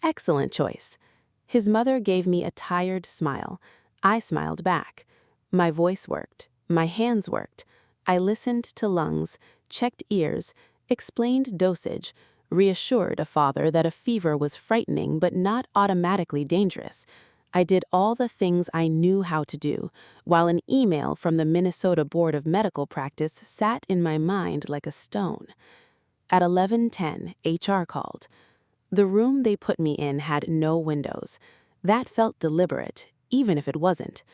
Excellent choice. His mother gave me a tired smile. I smiled back. My voice worked. My hands worked. I listened to lungs, checked ears, explained dosage, reassured a father that a fever was frightening but not automatically dangerous. I did all the things I knew how to do, while an email from the Minnesota Board of Medical Practice sat in my mind like a stone. At 11:10, HR called. The room they put me in had no windows. That felt deliberate, even if it wasn't.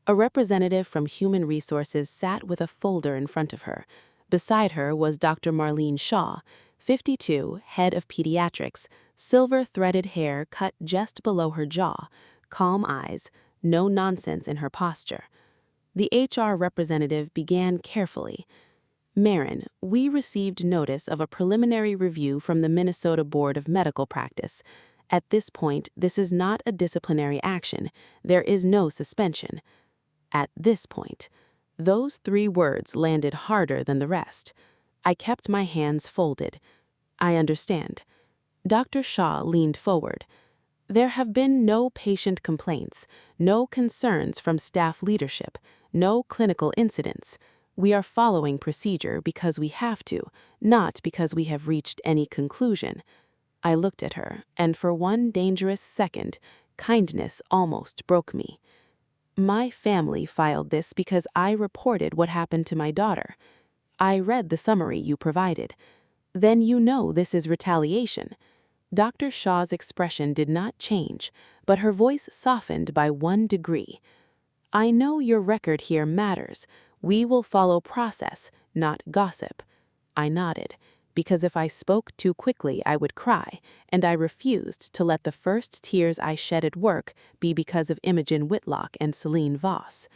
A representative from Human Resources sat with a folder in front of her. Beside her was Dr. Marlene Shaw, 52, head of pediatrics, silver-threaded hair cut just below her jaw, calm eyes, no nonsense in her posture. The HR representative began carefully. "Maren, we received notice of a preliminary review from the Minnesota Board of Medical Practice. At this point, this is not a disciplinary action. There is no suspension." At this point, those 3 words landed harder than the rest. I kept my hands folded. "I understand." Dr. Shaw leaned forward. "There have been no patient complaints, no concerns from staff leadership, no clinical incidents. We are following procedure because we have to, not because we have reached any conclusion." I looked at her, and for one dangerous second, kindness almost broke me. "My family filed this because I reported what happened to my daughter." I read the summary you provided. Then you know this is retaliation. Dr. Shaw's expression did not change, but her voice softened by 1 degree. I know your record here matters. We will follow process, not gossip. I nodded, because if I spoke too quickly I would cry, and I refused to let the first tears I shed at work be because of Imogen Whitlock and Celine Voss.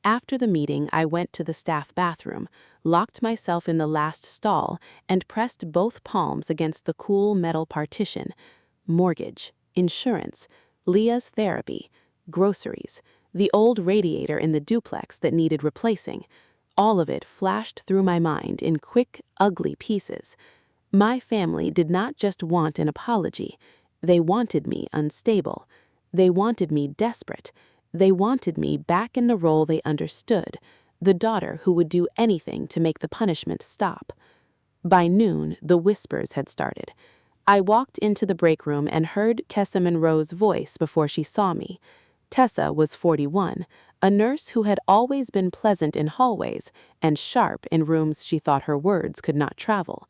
After the meeting, I went to the staff bathroom, locked myself in the last stall, and pressed both palms against the cool metal partition. Mortgage, insurance, Leah's therapy, groceries, the old radiator in the duplex that needed replacing. All of it flashed through my mind in quick, ugly pieces. My family did not just want an apology. They wanted me unstable. They wanted me desperate. They wanted me back in the role they understood, the daughter who would do anything to make the punishment stop. By noon, the whispers had started. I walked into the break room and heard Tessa Monroe's voice before she saw me. Tessa was 41, a nurse who had always been pleasant in hallways and sharp in rooms she thought her words could not travel.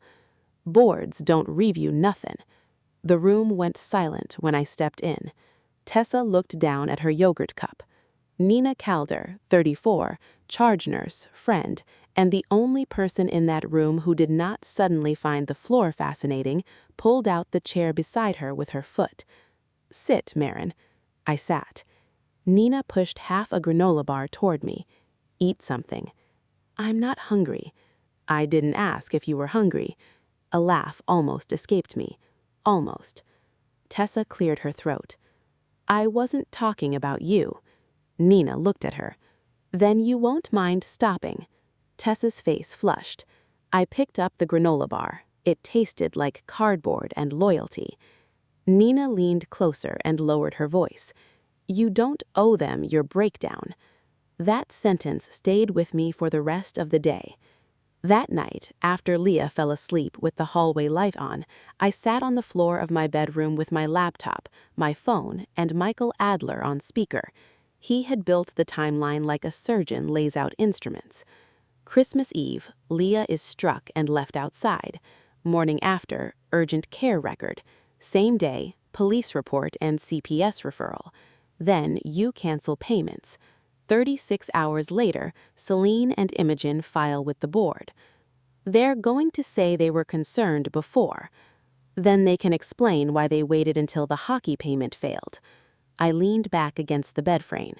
Boards don't review nothin'. The room went silent when I stepped in. Tessa looked down at her yogurt cup. Nina Calder, 34, charge nurse, friend, and the only person in that room who did not suddenly find the floor fascinating, pulled out the chair beside her with her foot. "Sit, Maren." I sat. Nina pushed half a granola bar toward me. "Eat something." "I'm not hungry." "I didn't ask if you were hungry." A laugh almost escaped me. Almost. Tessa cleared her throat. "I wasn't talking about you." Nina looked at her. "Then you won't mind stopping." Tessa's face flushed. I picked up the granola bar. It tasted like cardboard and loyalty. Nina leaned closer and lowered her voice. "You don't owe them your breakdown." That sentence stayed with me for the rest of the day. That night, after Leah fell asleep with the hallway light on, I sat on the floor of my bedroom with my laptop, my phone, and Michael Adler on speaker. He had built the timeline like a surgeon lays out instruments. Christmas Eve, Leah is struck and left outside. Morning after, urgent care record. Same day, police report and CPS referral. Then you cancel payments. 36 hours later, Celine and Imogen file with the board. They're going to say they were concerned before. Then they can explain why they waited until the hockey payment failed. I leaned back against the bed frame.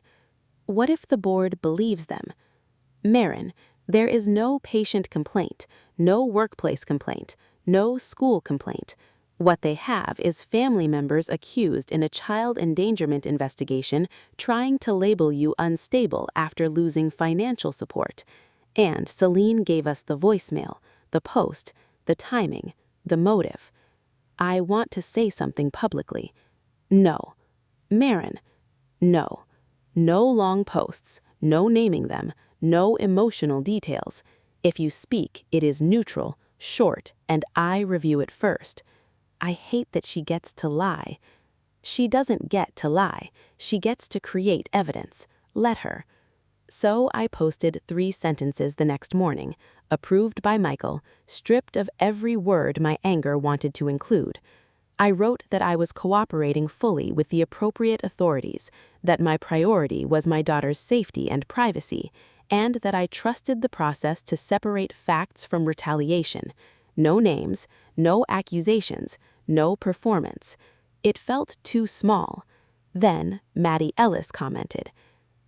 What if the board believes them? Maren, there is no patient complaint, no workplace complaint, no school complaint. What they have is family members accused in a child endangerment investigation trying to label you unstable after losing financial support. And Celine gave us the voicemail, the post, the timing, the motive. I want to say something publicly. No. Maren. No. No long posts, no naming them, no emotional details. If you speak, it is neutral, short, and I review it first. I hate that she gets to lie. She doesn't get to lie. She gets to create evidence. Let her. So I posted 3 sentences the next morning, approved by Michael, stripped of every word my anger wanted to include. I wrote that I was cooperating fully with the appropriate authorities, that my priority was my daughter's safety and privacy, and that I trusted the process to separate facts from retaliation. No names, no accusations, no performance. It felt too small. Then Maddie Ellis commented.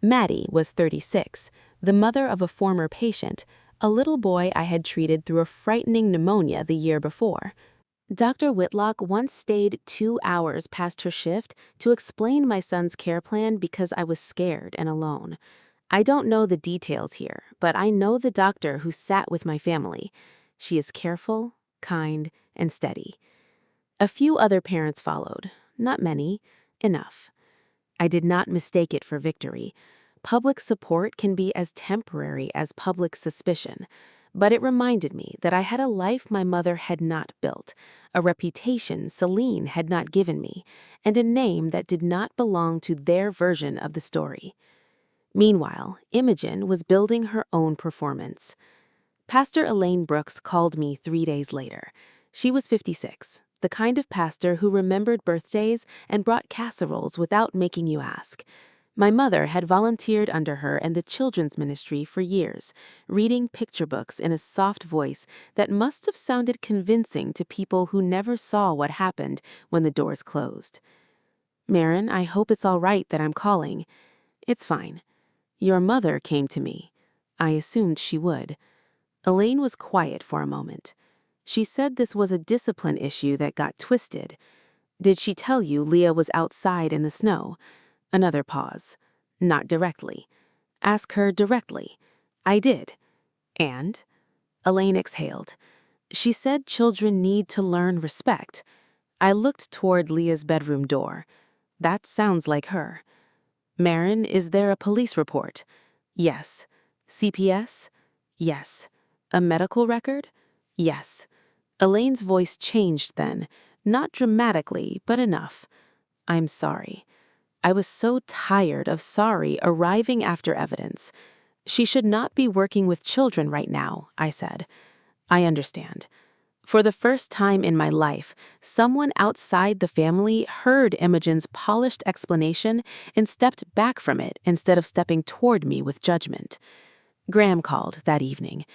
Maddie was 36, the mother of a former patient, a little boy I had treated through a frightening pneumonia the year before. Dr. Whitlock once stayed 2 hours past her shift to explain my son's care plan because I was scared and alone. I don't know the details here, but I know the doctor who sat with my family. She is careful, kind, and steady. A few other parents followed. Not many. Enough. I did not mistake it for victory. Public support can be as temporary as public suspicion, but it reminded me that I had a life my mother had not built, a reputation Celine had not given me, and a name that did not belong to their version of the story. Meanwhile, Imogen was building her own performance. Pastor Elaine Brooks called me 3 days later. She was 56, the kind of pastor who remembered birthdays and brought casseroles without making you ask. My mother had volunteered under her and the children's ministry for years, reading picture books in a soft voice that must have sounded convincing to people who never saw what happened when the doors closed. "Maren, I hope it's all right that I'm calling." "It's fine. Your mother came to me. I assumed she would." Elaine was quiet for a moment. She said this was a discipline issue that got twisted. "Did she tell you Leah was outside in the snow?" Another pause. "Not directly." "Ask her directly." "I did." "And?" Elaine exhaled. "She said children need to learn respect." I looked toward Leah's bedroom door. That sounds like her. "Maren, is there a police report?" "Yes." "CPS?" "Yes." "A medical record?" "Yes." Elaine's voice changed then, not dramatically, but enough. "I'm sorry." I was so tired of sorry arriving after evidence. "She should not be working with children right now," I said. "I understand." For the first time in my life, someone outside the family heard Imogen's polished explanation and stepped back from it instead of stepping toward me with judgment. Graham called that evening.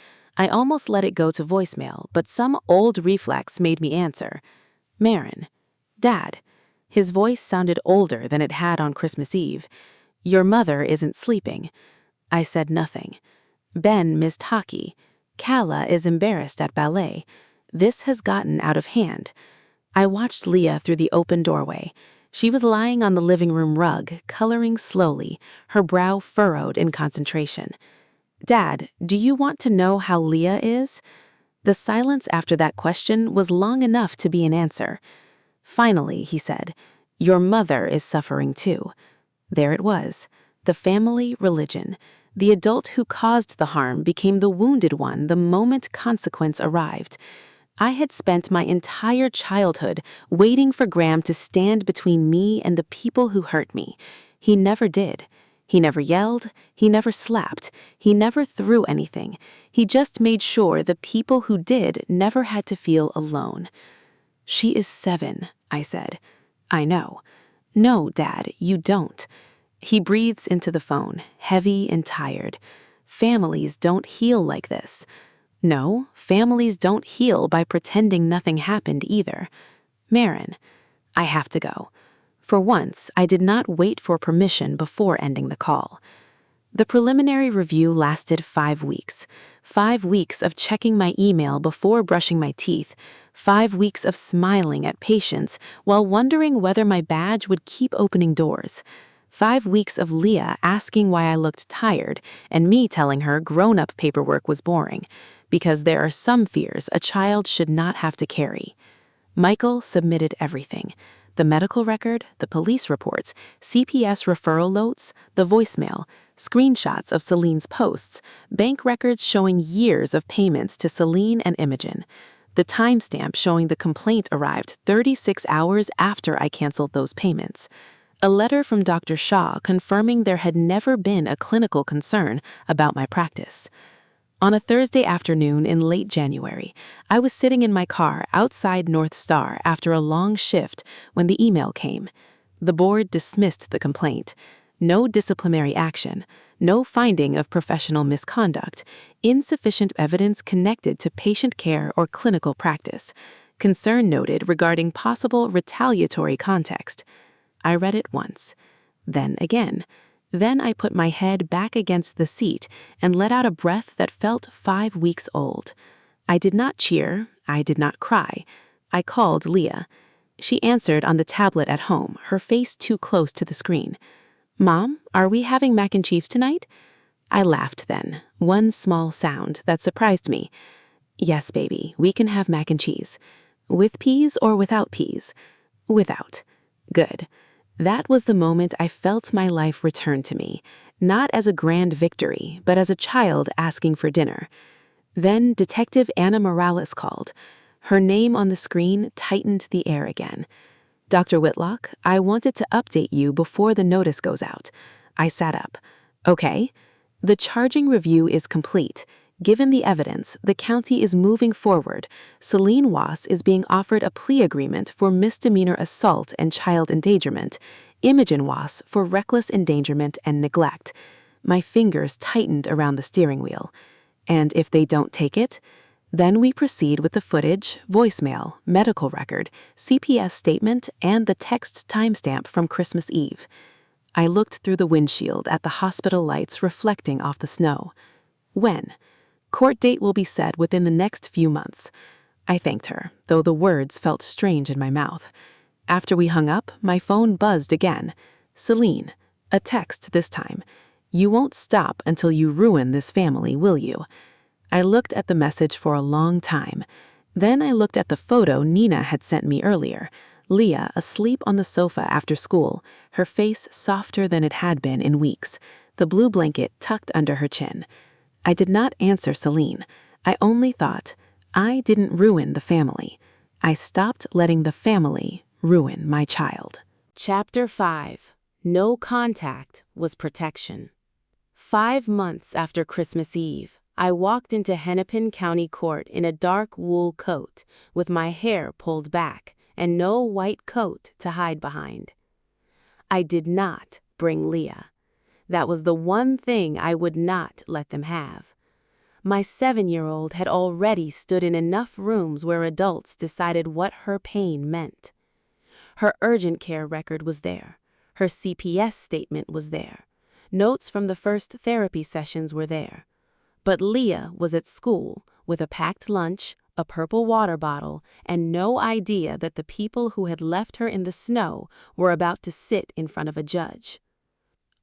I almost let it go to voicemail, but some old reflex made me answer. "Maren." "Dad." His voice sounded older than it had on Christmas Eve. "Your mother isn't sleeping." I said nothing. "Ben missed hockey. Kala is embarrassed at ballet. This has gotten out of hand." I watched Leah through the open doorway. She was lying on the living room rug, coloring slowly, her brow furrowed in concentration. "Dad, do you want to know how Leah is?" The silence after that question was long enough to be an answer. Finally, he said, "Your mother is suffering too." There it was, the family religion. The adult who caused the harm became the wounded one the moment consequence arrived. I had spent my entire childhood waiting for Graham to stand between me and the people who hurt me. He never did. He never yelled, he never slapped, he never threw anything. He just made sure the people who did never had to feel alone. "She is 7, I said. "I know." "No, Dad, you don't." He breathes into the phone, heavy and tired. "Families don't heal like this." "No, families don't heal by pretending nothing happened either." "Maren." I have to go. For once, I did not wait for permission before ending the call. The preliminary review lasted 5 weeks. 5 weeks of checking my email before brushing my teeth. 5 weeks of smiling at patients while wondering whether my badge would keep opening doors. 5 weeks of Leah asking why I looked tired and me telling her grown-up paperwork was boring, because there are some fears a child should not have to carry. Michael submitted everything. The medical record, the police reports, CPS referral notes, the voicemail, screenshots of Celine's posts, bank records showing years of payments to Celine and Imogen, the timestamp showing the complaint arrived 36 hours after I canceled those payments, a letter from Dr. Shaw confirming there had never been a clinical concern about my practice. On a Thursday afternoon in late January, I was sitting in my car outside North Star after a long shift when the email came. The board dismissed the complaint. No disciplinary action, no finding of professional misconduct, insufficient evidence connected to patient care or clinical practice, concern noted regarding possible retaliatory context. I read it once, then again. Then I put my head back against the seat and let out a breath that felt 5 weeks old. I did not cheer, I did not cry. I called Leah. She answered on the tablet at home, her face too close to the screen. "Mom, are we having mac and cheese tonight?" I laughed then, one small sound that surprised me. "Yes, baby, we can have mac and cheese." "With peas or without peas?" "Without." "Good." That was the moment I felt my life return to me, not as a grand victory, but as a child asking for dinner. Then Detective Anna Morales called. Her name on the screen tightened the air again. "Dr. Whitlock, I wanted to update you before the notice goes out." I sat up. "Okay." "The charging review is complete. Given the evidence, the county is moving forward. Celine Wass is being offered a plea agreement for misdemeanor assault and child endangerment, Imogen Wass for reckless endangerment and neglect. My fingers tightened around the steering wheel. And if they don't take it, then we proceed with the footage, voicemail, medical record, CPS statement, and the text timestamp from Christmas Eve. I looked through the windshield at the hospital lights reflecting off the snow. When? Court date will be set within the next few months. I thanked her, though the words felt strange in my mouth. After we hung up, my phone buzzed again. Celine, a text this time. You won't stop until you ruin this family, will you? I looked at the message for a long time. Then I looked at the photo Nina had sent me earlier. Leah asleep on the sofa after school, her face softer than it had been in weeks, the blue blanket tucked under her chin. I did not answer Celine. I only thought, I didn't ruin the family. I stopped letting the family ruin my child. Chapter 5. No contact was protection. 5 months after Christmas Eve, I walked into Hennepin County Court in a dark wool coat, with my hair pulled back and no white coat to hide behind. I did not bring Leah. That was the one thing I would not let them have. My 7-year-old had already stood in enough rooms where adults decided what her pain meant. Her urgent care record was there. Her CPS statement was there. Notes from the first therapy sessions were there. But Leah was at school with a packed lunch, a purple water bottle, and no idea that the people who had left her in the snow were about to sit in front of a judge.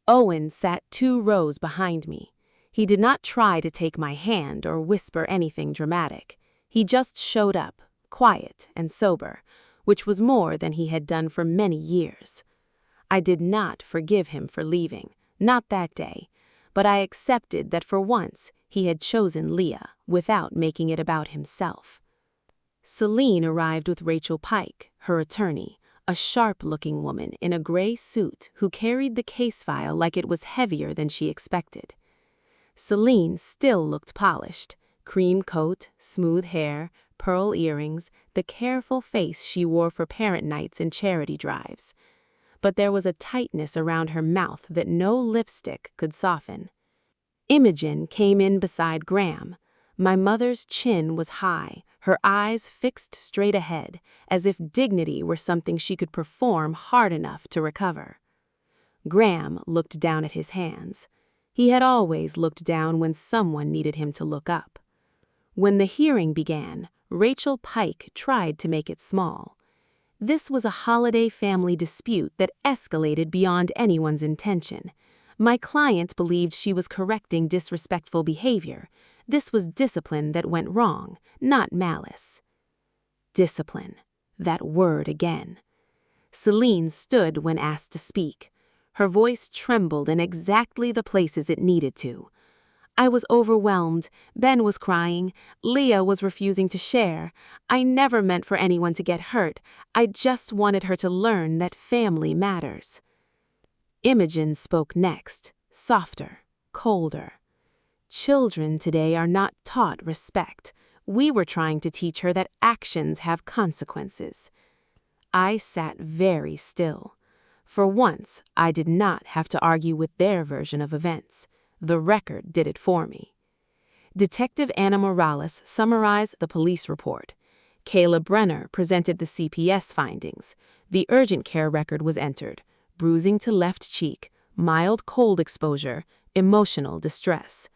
Owen sat 2 rows behind me. He did not try to take my hand or whisper anything dramatic. He just showed up, quiet and sober, which was more than he had done for many years. I did not forgive him for leaving, not that day, but I accepted that for once he had chosen Leah without making it about himself. Celine arrived with Rachel Pike, her attorney, a sharp-looking woman in a gray suit who carried the case file like it was heavier than she expected. Celine still looked polished, cream coat, smooth hair, pearl earrings, the careful face she wore for parent nights and charity drives. But there was a tightness around her mouth that no lipstick could soften. Imogen came in beside Graham. My mother's chin was high, her eyes fixed straight ahead, as if dignity were something she could perform hard enough to recover. Graham looked down at his hands. He had always looked down when someone needed him to look up. When the hearing began, Rachel Pike tried to make it small. This was a holiday family dispute that escalated beyond anyone's intention. My client believed she was correcting disrespectful behavior. This was discipline that went wrong, not malice. Discipline. That word again. Celine stood when asked to speak. Her voice trembled in exactly the places it needed to. I was overwhelmed. Ben was crying. Leah was refusing to share. I never meant for anyone to get hurt. I just wanted her to learn that family matters. Imogen spoke next, softer, colder. Children today are not taught respect. We were trying to teach her that actions have consequences. I sat very still. For once, I did not have to argue with their version of events. The record did it for me. Detective Anna Morales summarized the police report. Kayla Brenner presented the CPS findings. The urgent care record was entered. Bruising to left cheek, mild cold exposure, emotional distress.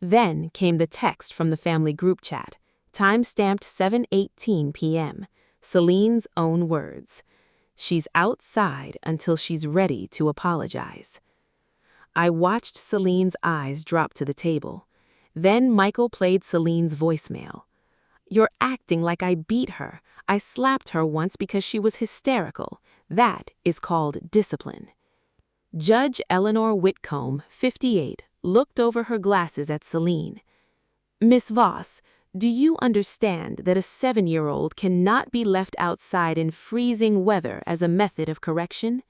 Then came the text from the family group chat, time-stamped 7:18 p.m., Celine's own words. She's outside until she's ready to apologize. I watched Celine's eyes drop to the table. Then Michael played Celine's voicemail. You're acting like I beat her. I slapped her once because she was hysterical. That is called discipline. Judge Eleanor Whitcomb, 58, looked over her glasses at Celine. Miss Voss, do you understand that a 7-year-old cannot be left outside in freezing weather as a method of correction?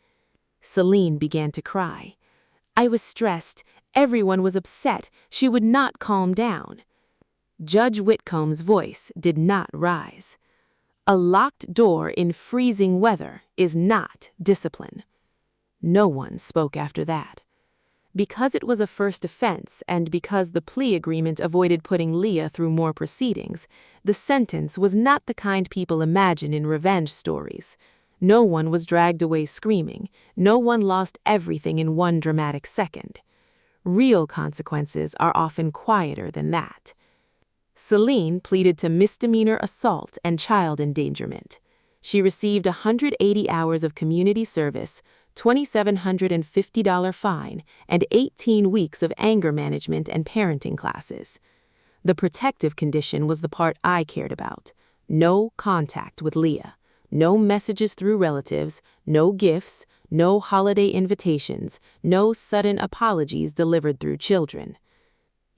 Celine began to cry. I was stressed. Everyone was upset. She would not calm down. Judge Whitcomb's voice did not rise. A locked door in freezing weather is not discipline. No one spoke after that. Because it was a first offense and because the plea agreement avoided putting Leah through more proceedings, the sentence was not the kind people imagine in revenge stories. No one was dragged away screaming. No one lost everything in one dramatic second. Real consequences are often quieter than that. Celine pleaded to misdemeanor assault and child endangerment. She received 180 hours of community service, $2,750 fine, and 18 weeks of anger management and parenting classes. The protective condition was the part I cared about. No contact with Leah. No messages through relatives, no gifts, no holiday invitations, no sudden apologies delivered through children.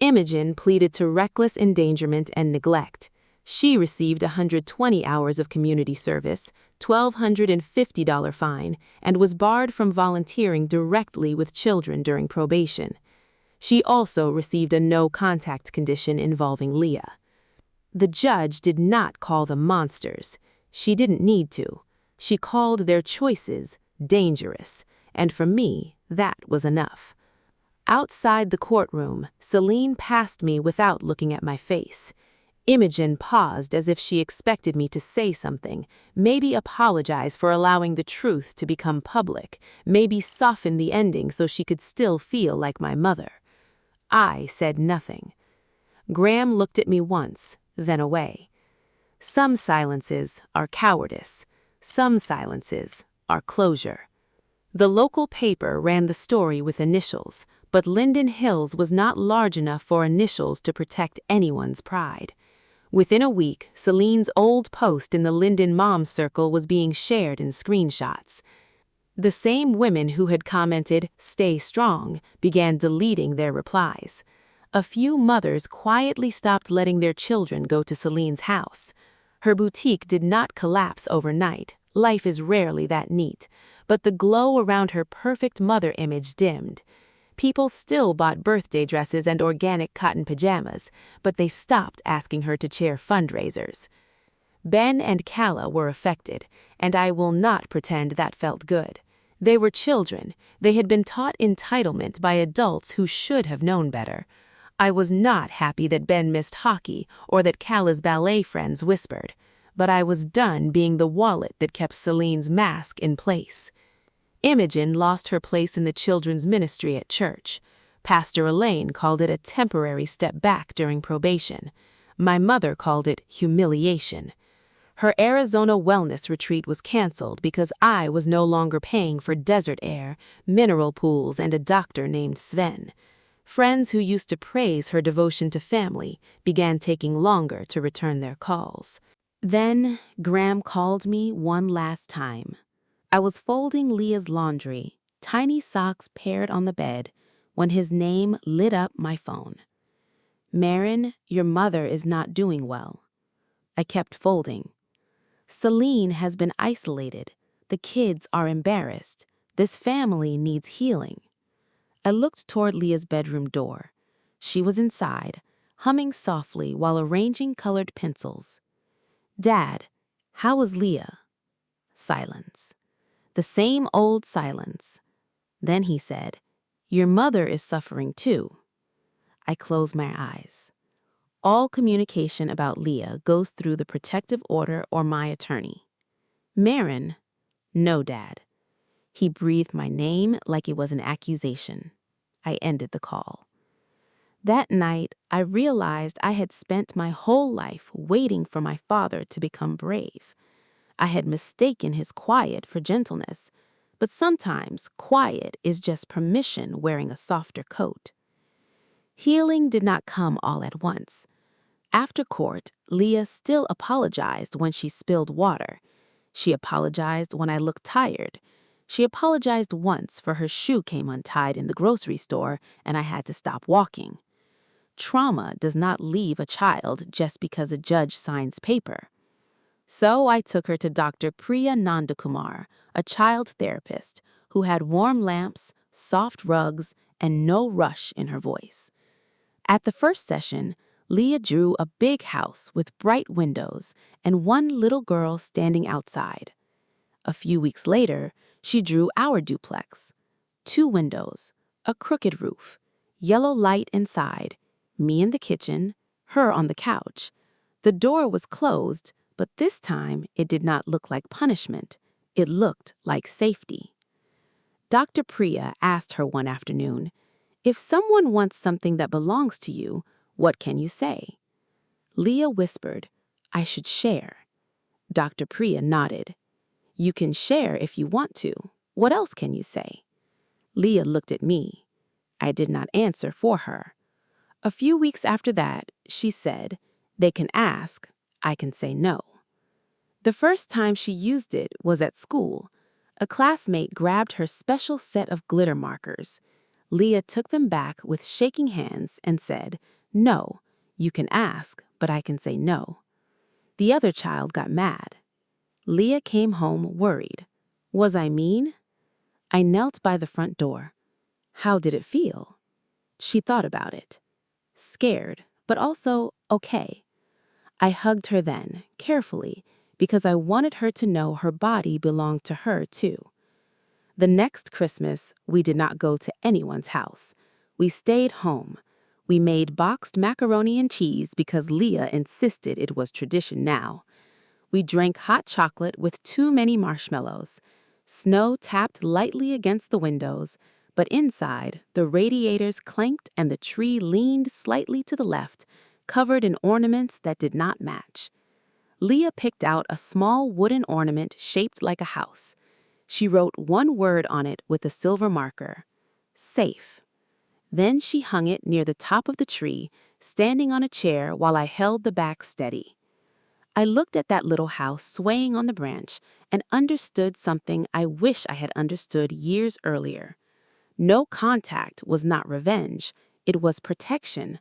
Imogen pleaded to reckless endangerment and neglect. She received 120 hours of community service, $1,250 fine, and was barred from volunteering directly with children during probation. She also received a no-contact condition involving Leah. The judge did not call them monsters. She didn't need to. She called their choices dangerous, and for me, that was enough. Outside the courtroom, Celine passed me without looking at my face. Imogen paused as if she expected me to say something, maybe apologize for allowing the truth to become public, maybe soften the ending so she could still feel like my mother. I said nothing. Graham looked at me once, then away. Some silences are cowardice. Some silences are closure. The local paper ran the story with initials, but Linden Hills was not large enough for initials to protect anyone's pride. Within a week, Celine's old post in the Linden Moms Circle was being shared in screenshots. The same women who had commented, "Stay strong," began deleting their replies. A few mothers quietly stopped letting their children go to Celine's house. Her boutique did not collapse overnight. Life is rarely that neat. But the glow around her perfect mother image dimmed. People still bought birthday dresses and organic cotton pajamas, but they stopped asking her to chair fundraisers. Ben and Calla were affected, and I will not pretend that felt good. They were children. They had been taught entitlement by adults who should have known better. I was not happy that Ben missed hockey or that Calla's ballet friends whispered, but I was done being the wallet that kept Celine's mask in place. Imogen lost her place in the children's ministry at church. Pastor Elaine called it a temporary step back during probation. My mother called it humiliation. Her Arizona wellness retreat was canceled because I was no longer paying for desert air, mineral pools, and a doctor named Sven. Friends who used to praise her devotion to family began taking longer to return their calls. Then Graham called me one last time. I was folding Leah's laundry, tiny socks paired on the bed, when his name lit up my phone. "Maren, your mother is not doing well." I kept folding. "Celine has been isolated. The kids are embarrassed. This family needs healing." I looked toward Leah's bedroom door. She was inside, humming softly while arranging colored pencils. "Dad, how is Leah?" Silence. The same old silence. Then he said, "Your mother is suffering too." I closed my eyes. All communication about Leah goes through the protective order or my attorney. "Maren?" "No, Dad." He breathed my name like it was an accusation. I ended the call. That night, I realized I had spent my whole life waiting for my father to become brave. I had mistaken his quiet for gentleness, but sometimes quiet is just permission wearing a softer coat. Healing did not come all at once. After court, Leah still apologized when she spilled water. She apologized when I looked tired. She apologized once for her shoe came untied in the grocery store and I had to stop walking. Trauma does not leave a child just because a judge signs paper. So I took her to Dr. Priya Nandakumar, a child therapist who had warm lamps, soft rugs, and no rush in her voice. At the first session, Leah drew a big house with bright windows and one little girl standing outside. A few weeks later, she drew our duplex. 2 windows, a crooked roof, yellow light inside, me in the kitchen, her on the couch. The door was closed, but this time it did not look like punishment. It looked like safety. Dr. Priya asked her one afternoon, "If someone wants something that belongs to you, what can you say?" Leah whispered, "I should share." Dr. Priya nodded. "You can share if you want to. What else can you say?" Leah looked at me. I did not answer for her. A few weeks after that, she said, "They can ask, I can say no." The first time she used it was at school. A classmate grabbed her special set of glitter markers. Leah took them back with shaking hands and said, "No, you can ask, but I can say no." The other child got mad. Leah came home worried. Was I mean? I knelt by the front door. How did it feel? She thought about it. Scared, but also okay. I hugged her then, carefully, because I wanted her to know her body belonged to her too. The next Christmas, we did not go to anyone's house. We stayed home. We made boxed macaroni and cheese because Leah insisted it was tradition now. We drank hot chocolate with too many marshmallows. Snow tapped lightly against the windows, but inside, the radiators clanked and the tree leaned slightly to the left, covered in ornaments that did not match. Leah picked out a small wooden ornament shaped like a house. She wrote one word on it with a silver marker: safe. Then she hung it near the top of the tree, standing on a chair while I held the back steady. I looked at that little house swaying on the branch and understood something I wish I had understood years earlier. No contact was not revenge, it was protection.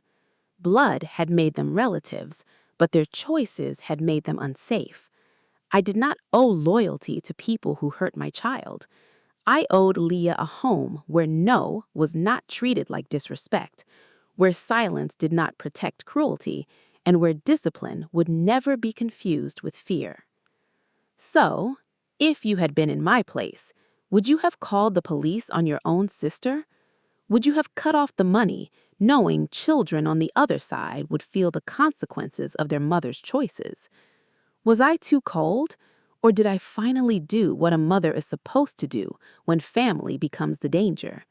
Blood had made them relatives, but their choices had made them unsafe. I did not owe loyalty to people who hurt my child. I owed Leah a home where no was not treated like disrespect, where silence did not protect cruelty, and where discipline would never be confused with fear. So, if you had been in my place, would you have called the police on your own sister? Would you have cut off the money, knowing children on the other side would feel the consequences of their mother's choices? Was I too cold, or did I finally do what a mother is supposed to do when family becomes the danger?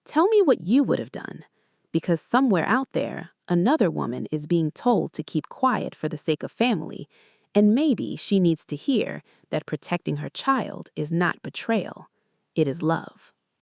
Tell me what you would have done, because somewhere out there, another woman is being told to keep quiet for the sake of family, and maybe she needs to hear that protecting her child is not betrayal, it is love.